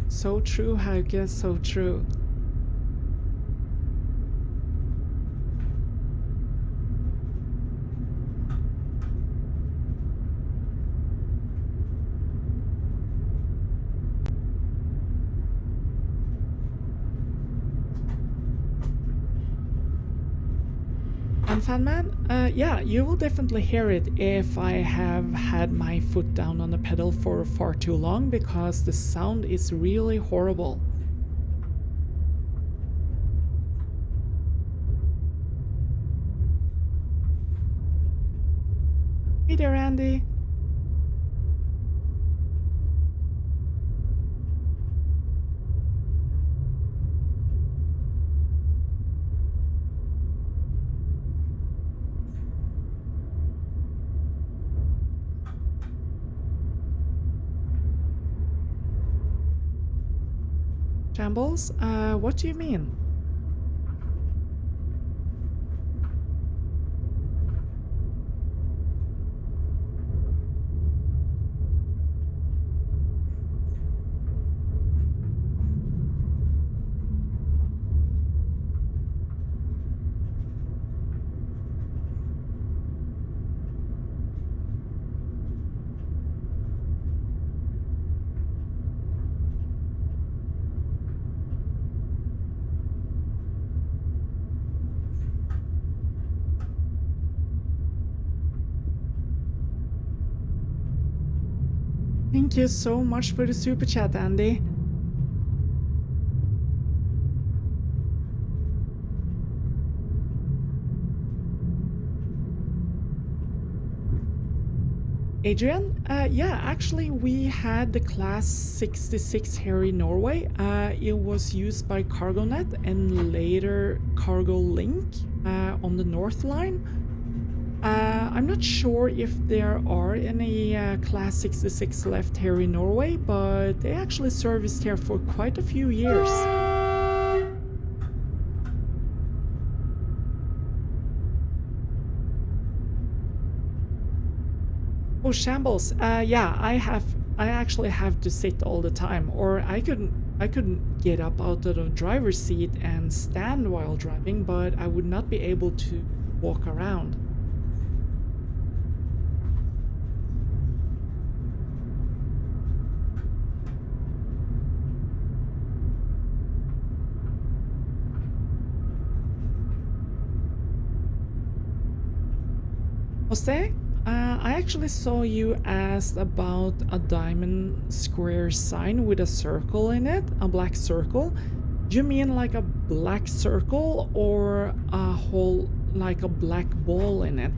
So true, Hauke, so true. And Fanman, yeah, you will definitely hear it if I have had my foot down on the pedal for far too long, because the sound is really horrible. Hey there, Andy. Shambles? What do you mean? Thank you so much for the super chat, Andy. Adrian? Yeah, actually we had the class 66 here in Norway. It was used by CargoNet and later CargoLink on the North Line. I'm not sure if there are any class 66 left here in Norway, but they actually serviced here for quite a few years. Oh, Shambles. Yeah, I actually have to sit all the time, or I couldn't get up out of the driver's seat and stand while driving, but I would not be able to walk around. Jose? I actually saw you asked about a diamond square sign with a circle in it, a black circle. Do you mean like a black circle or a whole, like a black ball in it?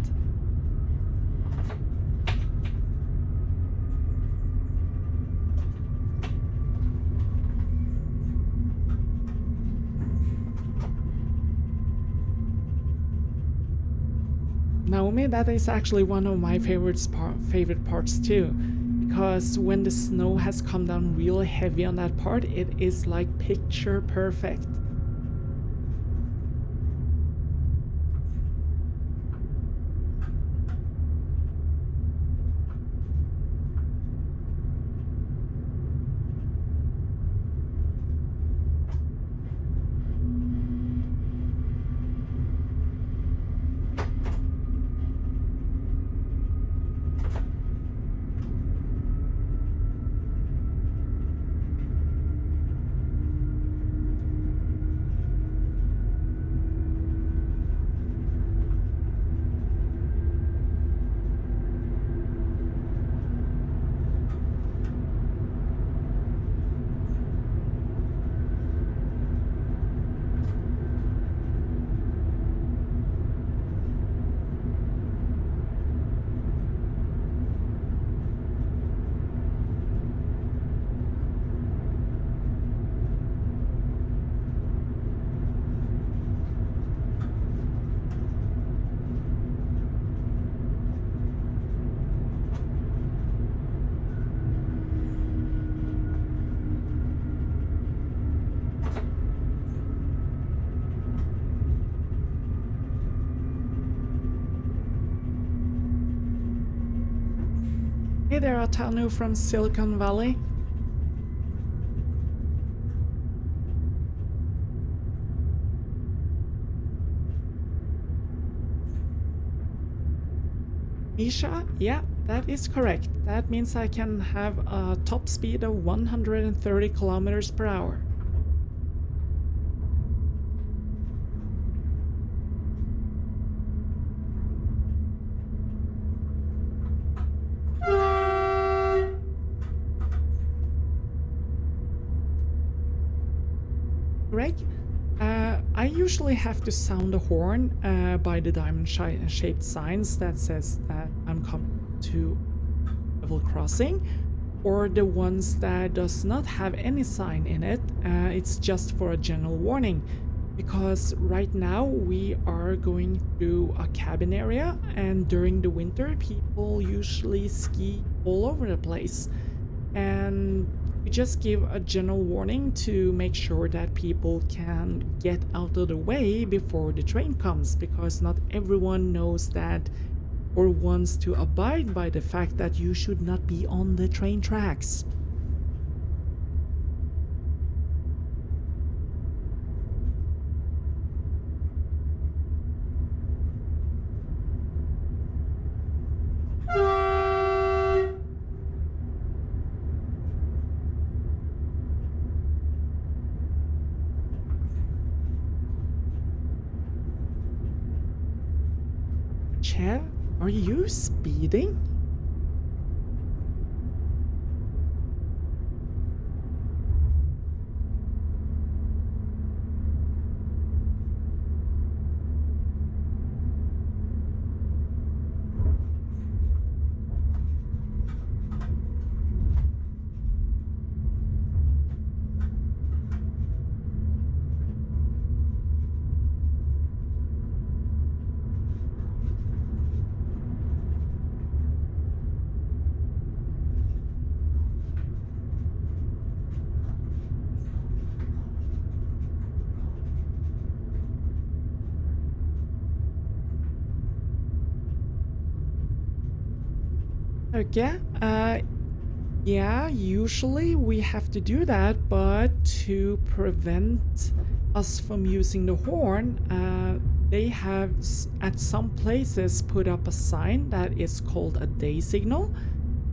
Naomi, that is actually one of my favorite parts too, because when the snow has come down really heavy on that part, it is like picture perfect. Hey there, Atanu from Silicon Valley. Misha, yeah, that is correct. That means I can have a top speed of 130 kilometers per hour. Greg, I usually have to sound a horn by the diamond-shaped signs that says that I'm coming to level crossing, or the ones that does not have any sign in it. It's just for a general warning, because right now we are going through a cabin area, and during the winter people usually ski all over the place, and we just give a general warning to make sure that people can get out of the way before the train comes, because not everyone knows that or wants to abide by the fact that you should not be on the train tracks. Chev, are you speeding? Okay, yeah, usually we have to do that, but to prevent us from using the horn, they have at some places put up a sign that is called a day signal,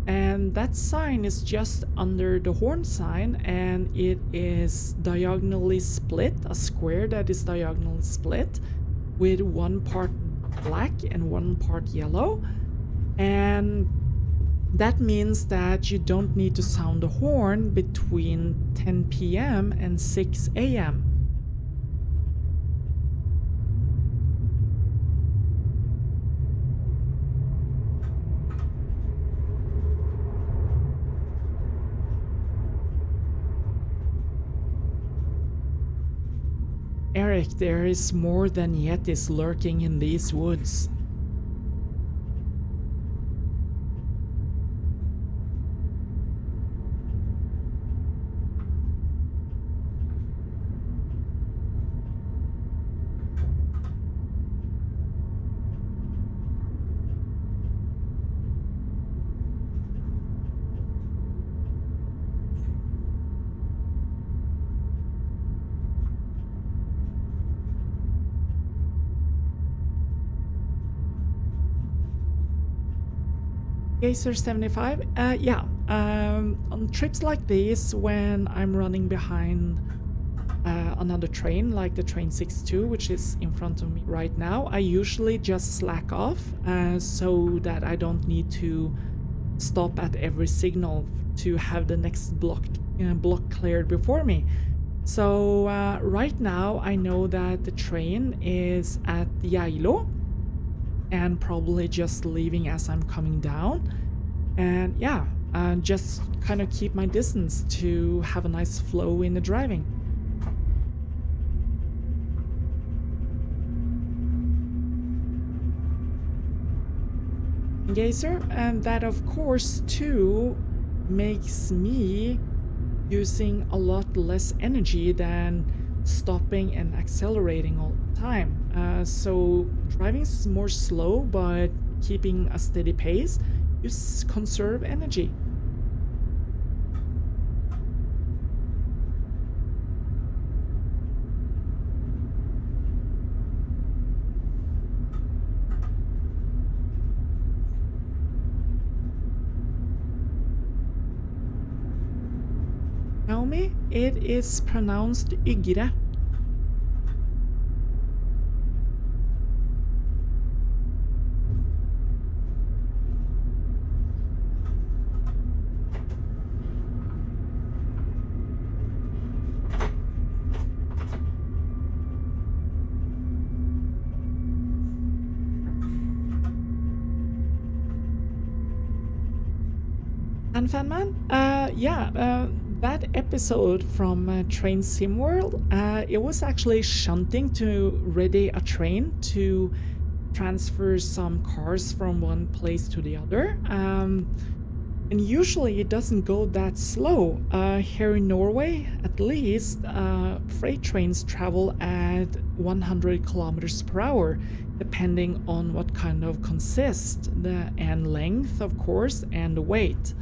and that sign is just under the horn sign, and it is diagonally split, a square that is diagonally split with one part black and one part yellow, and that means that you don't need to sound the horn between 10 p.m. and 6 a.m. Eric, there is more than yetis lurking in these woods. Gazer 75, yeah, on trips like this, when I'm running behind another train, like the train 62, which is in front of me right now, I usually just slack off so that I don't need to stop at every signal to have the next block cleared before me. So right now I know that the train is at Geilo, and probably just leaving as I'm coming down, and yeah, just kind of keep my distance to have a nice flow in the driving. Gazer, and that of course too makes me using a lot less energy than stopping and accelerating all the time. So driving is more slow but keeping a steady pace conserve energy. Naomi, it is pronounced Ygre. And Fanman, that episode from Train Sim World, it was actually shunting to ready a train to transfer some cars from one place to the other. And usually it doesn't go that slow. Here in Norway, at least, freight trains travel at 100 kilometers per hour, depending on what kind of consist, and length, of course, and the weight.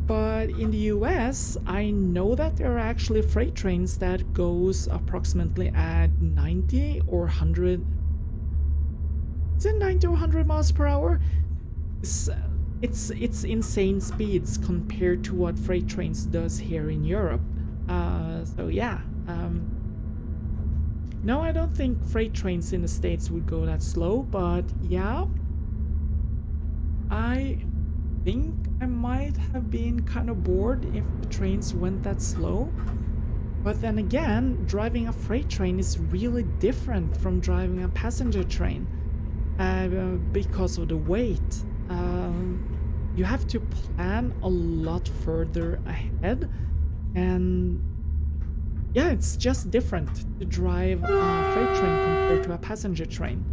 But in the US, I know that there are actually freight trains that goes approximately at 90 or 100. Is it 90 or 100 miles per hour? It's insane speeds compared to what freight trains does here in Europe. So yeah. No, I don't think freight trains in the States would go that slow, but yeah. I think I might have been kind of bored if the trains went that slow. But then again, driving a freight train is really different from driving a passenger train because of the weight. You have to plan a lot further ahead, and yeah, it's just different to drive a freight train compared to a passenger train.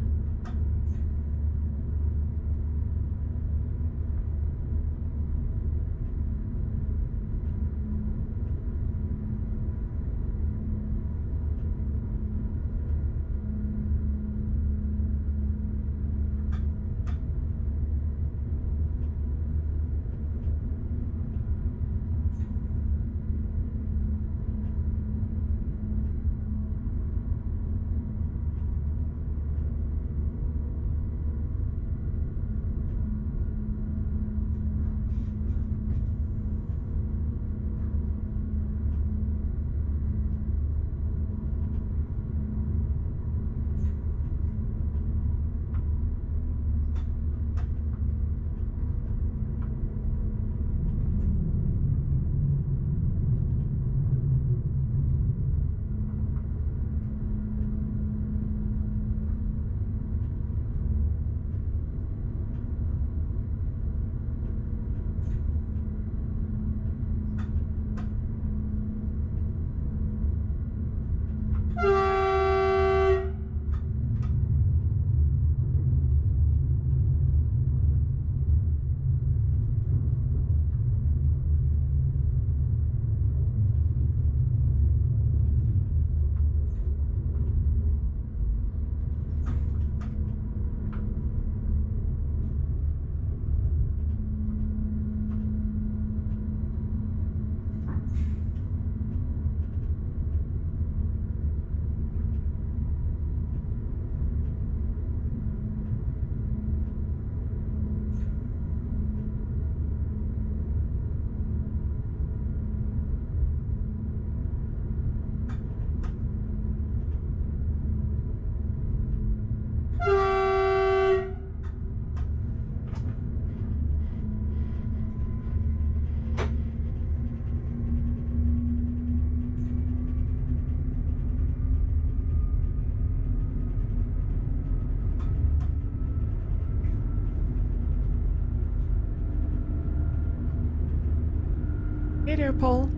Hey there, Paul.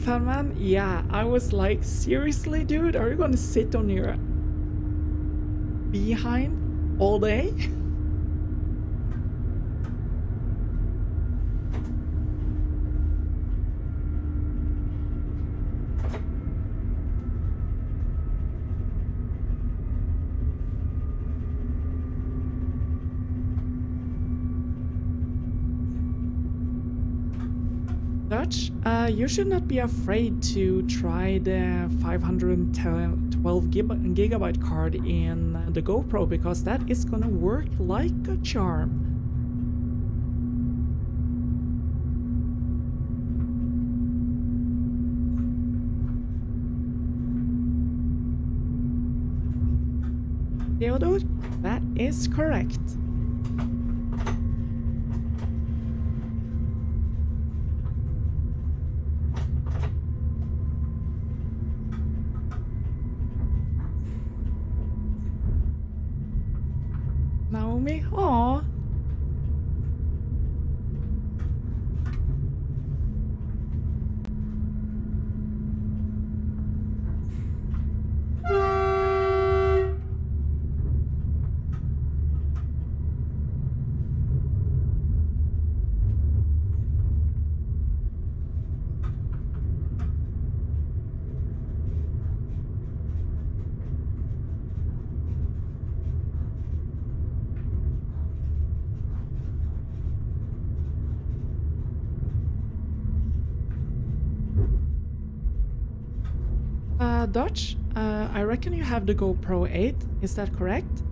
Fatman? Yeah, I was like, seriously, dude? Are you gonna sit on your behind all day? Dutch, you should not be afraid to try the 512 gigabyte card in the GoPro because that is gonna work like a charm. Theodore, that is correct. Naomi, aw. Dutch, I reckon you have the GoPro 8, is that correct?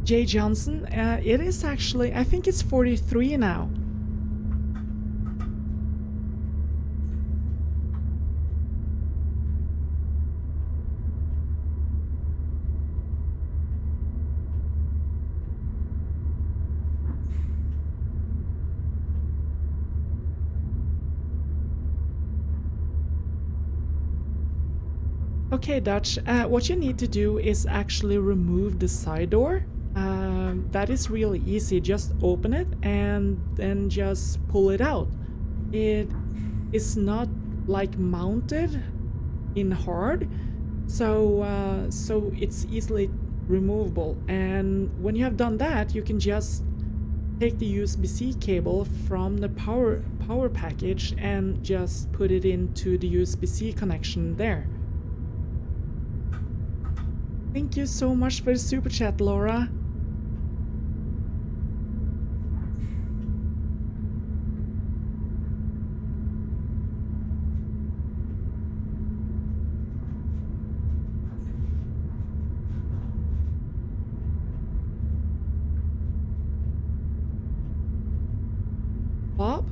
Jay Johnson, it is actually, I think it's 43 now. Okay, Dutch, what you need to do is actually remove the side door. That is really easy. Just open it and then just pull it out. It is not like mounted in hard, so it's easily removable. And when you have done that, you can just take the USB-C cable from the power package and just put it into the USB-C connection there. Thank you so much for the super chat, Laura. Bob,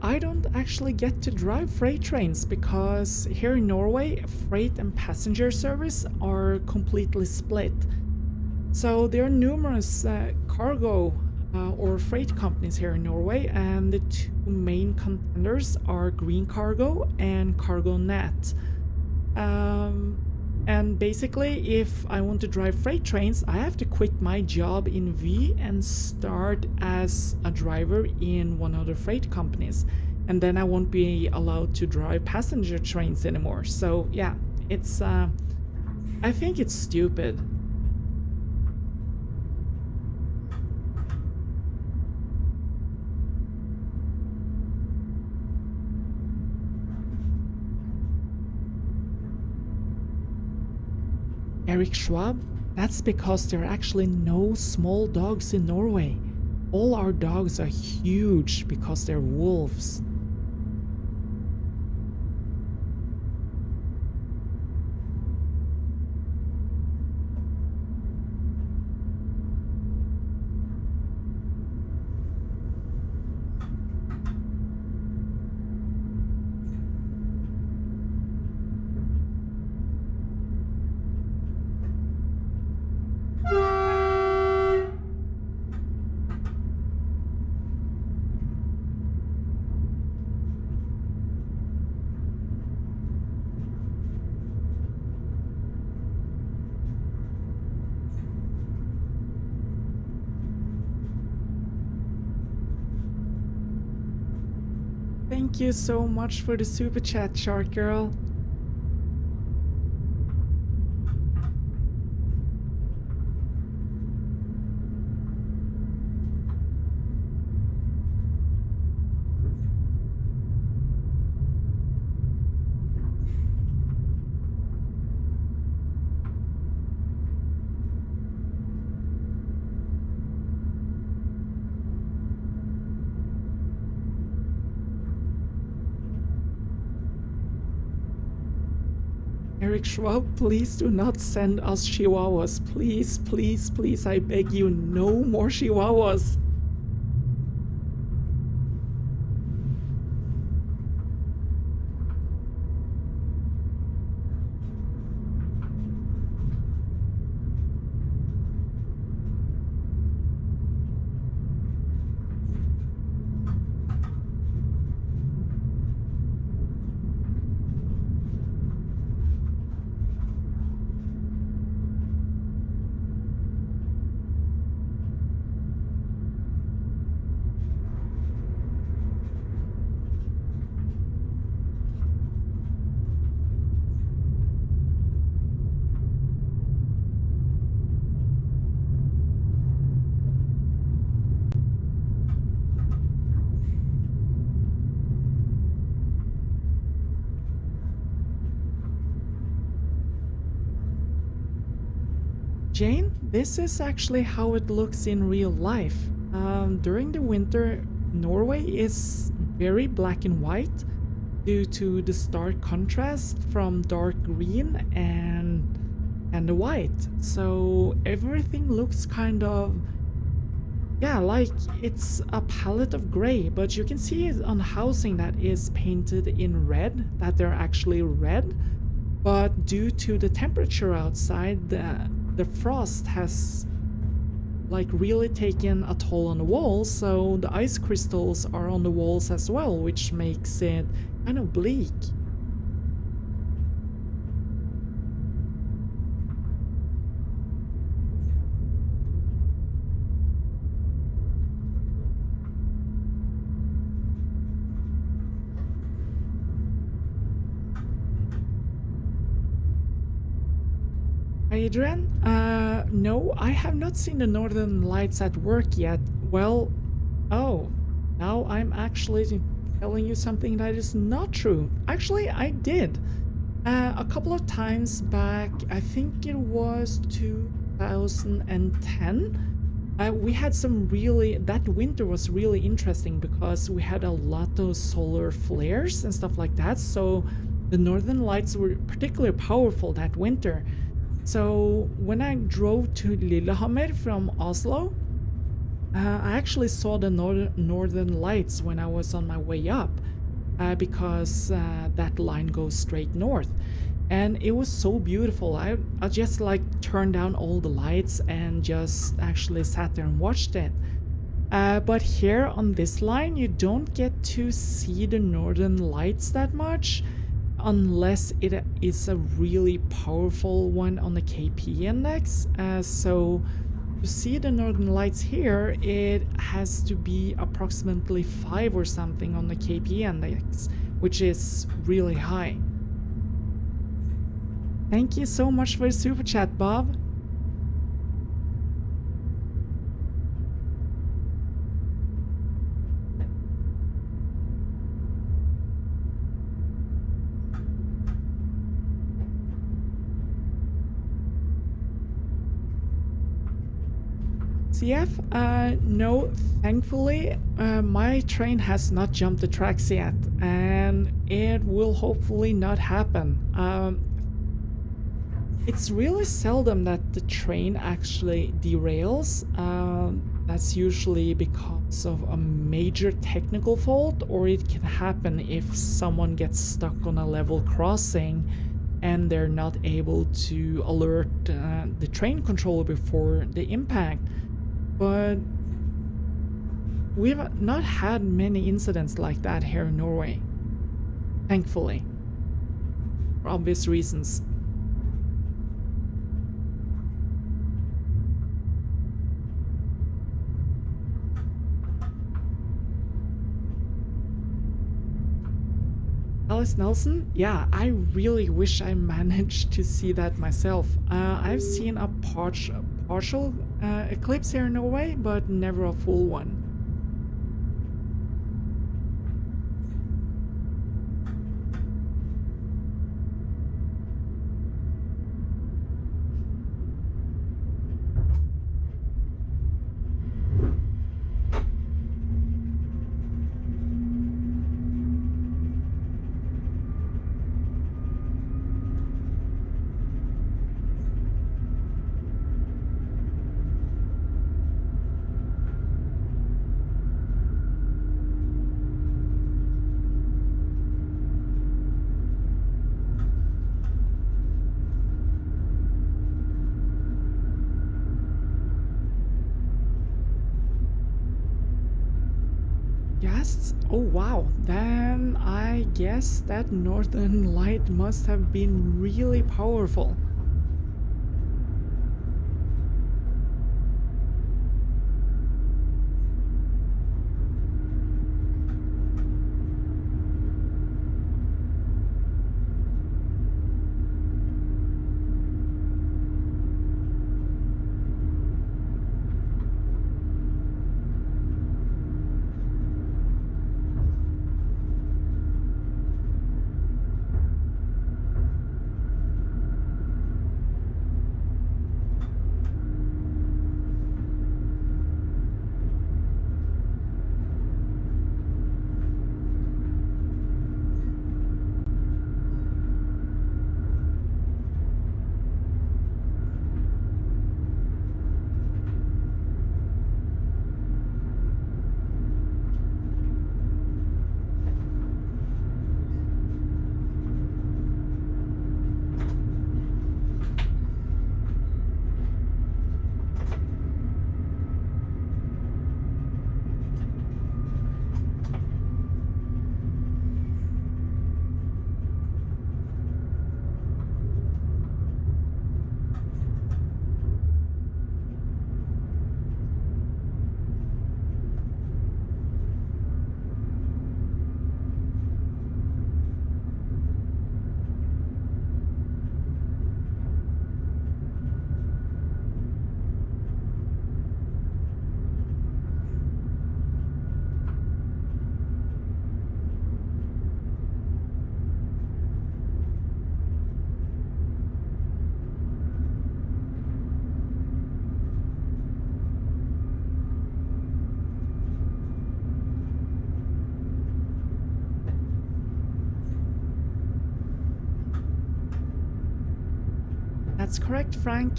I don't actually get to drive freight trains because here in Norway, freight and passenger service are completely split. So there are numerous cargo or freight companies here in Norway, and the two main contenders are Green Cargo and Cargo Net. And basically, if I want to drive freight trains, I have to quit my job in V and start as a driver in one of the freight companies. And then I won't be allowed to drive passenger trains anymore. So yeah, it's, I think it's stupid. Eric Schwab, that's because there are actually no small dogs in Norway. All our dogs are huge because they're wolves. Thank you so much for the super chat, Shark Girl. Eric Schwab, please do not send us chihuahuas. Please, please, please, I beg you, no more chihuahuas. Jane, this is actually how it looks in real life. During the winter, Norway is very black and white due to the stark contrast from dark green and the white. So everything looks kind of, yeah, like it's a palette of gray, but you can see it on housing that is painted in red, that they're actually red. But due to the temperature outside, the frost has like really taken a toll on the walls, so the ice crystals are on the walls as well, which makes it kind of bleak. Adrian? No, I have not seen the Northern Lights at work yet. Well, oh, now I'm actually telling you something that is not true. Actually, I did. A couple of times back, I think it was 2010, we had some really, that winter was really interesting because we had a lot of solar flares and stuff like that, so the Northern Lights were particularly powerful that winter. So when I drove to Lillehammer from Oslo, I actually saw the Northern Lights when I was on my way up, because that line goes straight north. And it was so beautiful. I just like turned down all the lights and just actually sat there and watched it. But here on this line, you don't get to see the Northern Lights that much, unless it is a really powerful one on the KP index. So to see the Northern Lights here, it has to be approximately 5 or something on the KP index, which is really high. Thank you so much for the super chat, Bob. CF, no, thankfully, my train has not jumped the tracks yet, and it will hopefully not happen. It's really seldom that the train actually derails. That's usually because of a major technical fault, or it can happen if someone gets stuck on a level crossing and they're not able to alert the train controller before the impact. But we've not had many incidents like that here in Norway, thankfully, for obvious reasons. Alice Nelson, yeah, I really wish I managed to see that myself. I've seen a partial eclipse here in Norway, but never a full one. Yes? Oh wow, then I guess that northern light must have been really powerful. That's correct, Frank.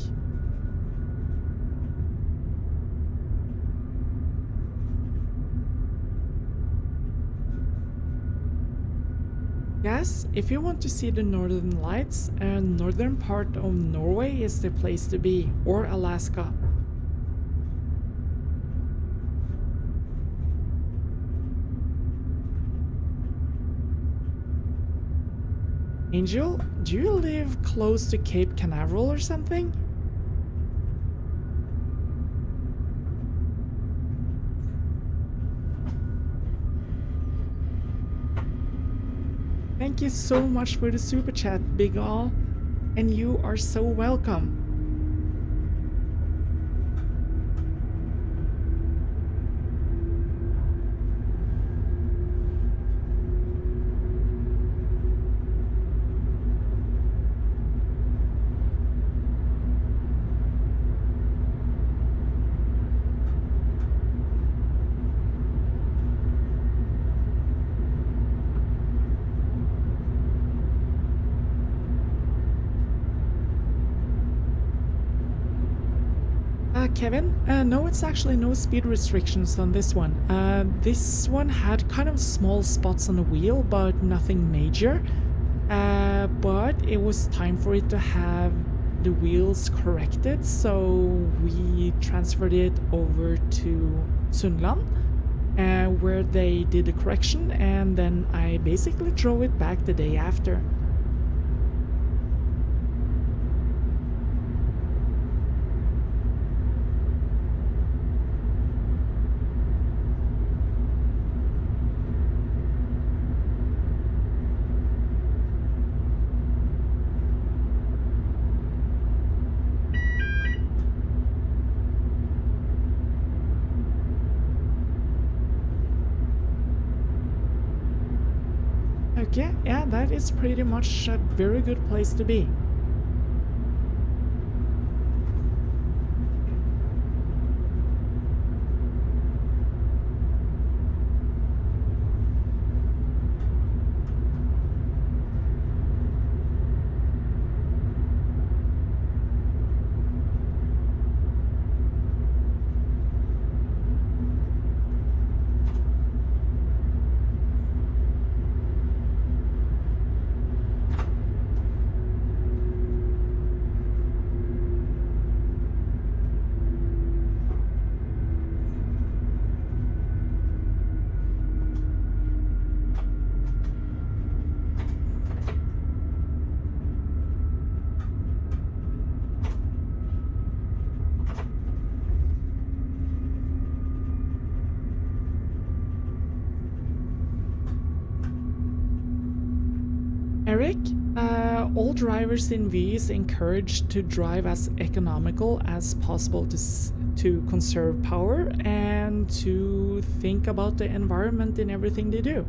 Yes, if you want to see the northern lights, northern part of Norway is the place to be, or Alaska. Angel, do you live close to Cape Canaveral or something? Thank you so much for the super chat, Big All, and you are so welcome. Kevin, no, it's actually no speed restrictions on this one. This one had kind of small spots on the wheel, but nothing major. But it was time for it to have the wheels corrected, so we transferred it over to Sundland, where they did the correction, and then I basically drove it back the day after. Okay, yeah, that is pretty much a very good place to be. Eric, all drivers in V is encouraged to drive as economical as possible to conserve power and to think about the environment in everything they do.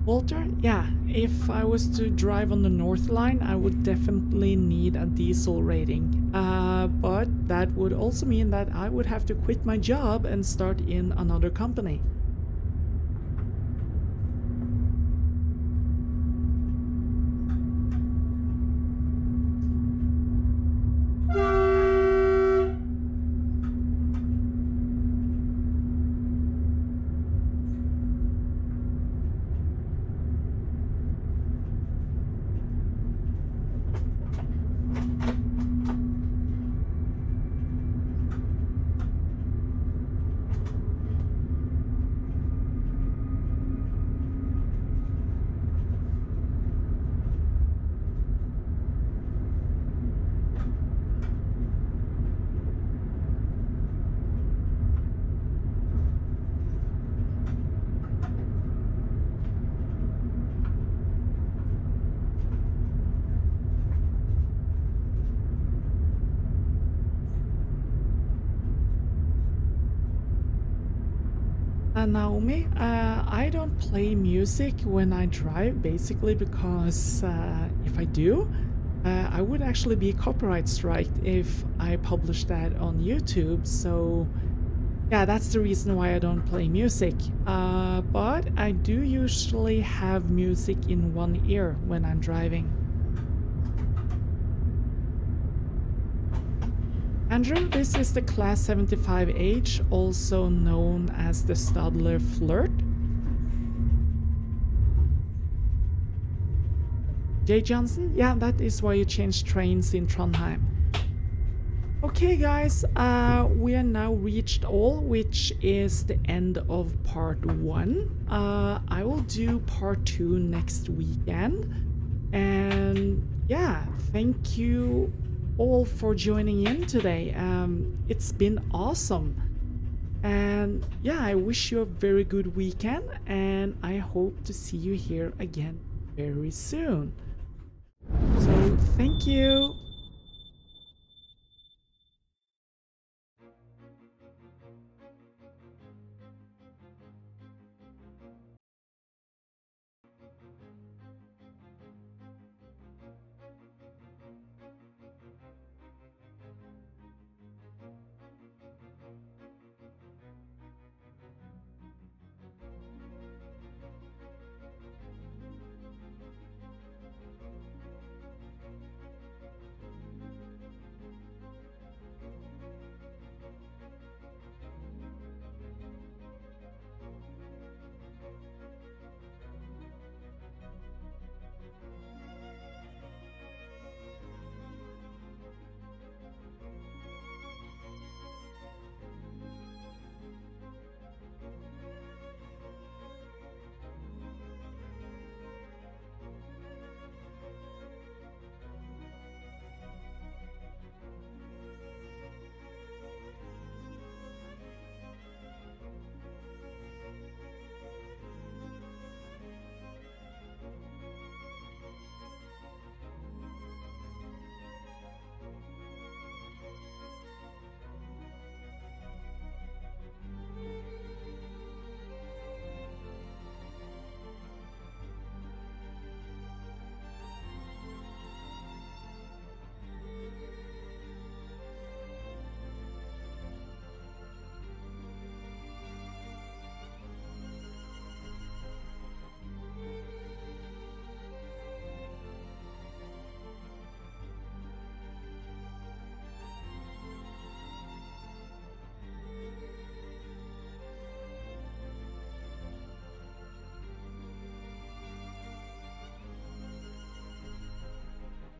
Walter, yeah, if I was to drive on the North Line, I would definitely need a diesel rating. But that would also mean that I would have to quit my job and start in another company. Naomi, I don't play music when I drive, basically because if I do, I would actually be copyright striked if I publish that on YouTube. So, yeah, that's the reason why I don't play music. But I do usually have music in one ear when I'm driving. Andrew, this is the Class 75H, also known as the Stadler FLIRT. Jay Johnson, yeah, that is why you changed trains in Trondheim. Okay guys, we are now reached all, which is the end of part 1. I will do part 2 next weekend. And yeah, thank you all for joining in today. It's been awesome. And yeah, I wish you a very good weekend, and I hope to see you here again very soon. So thank you.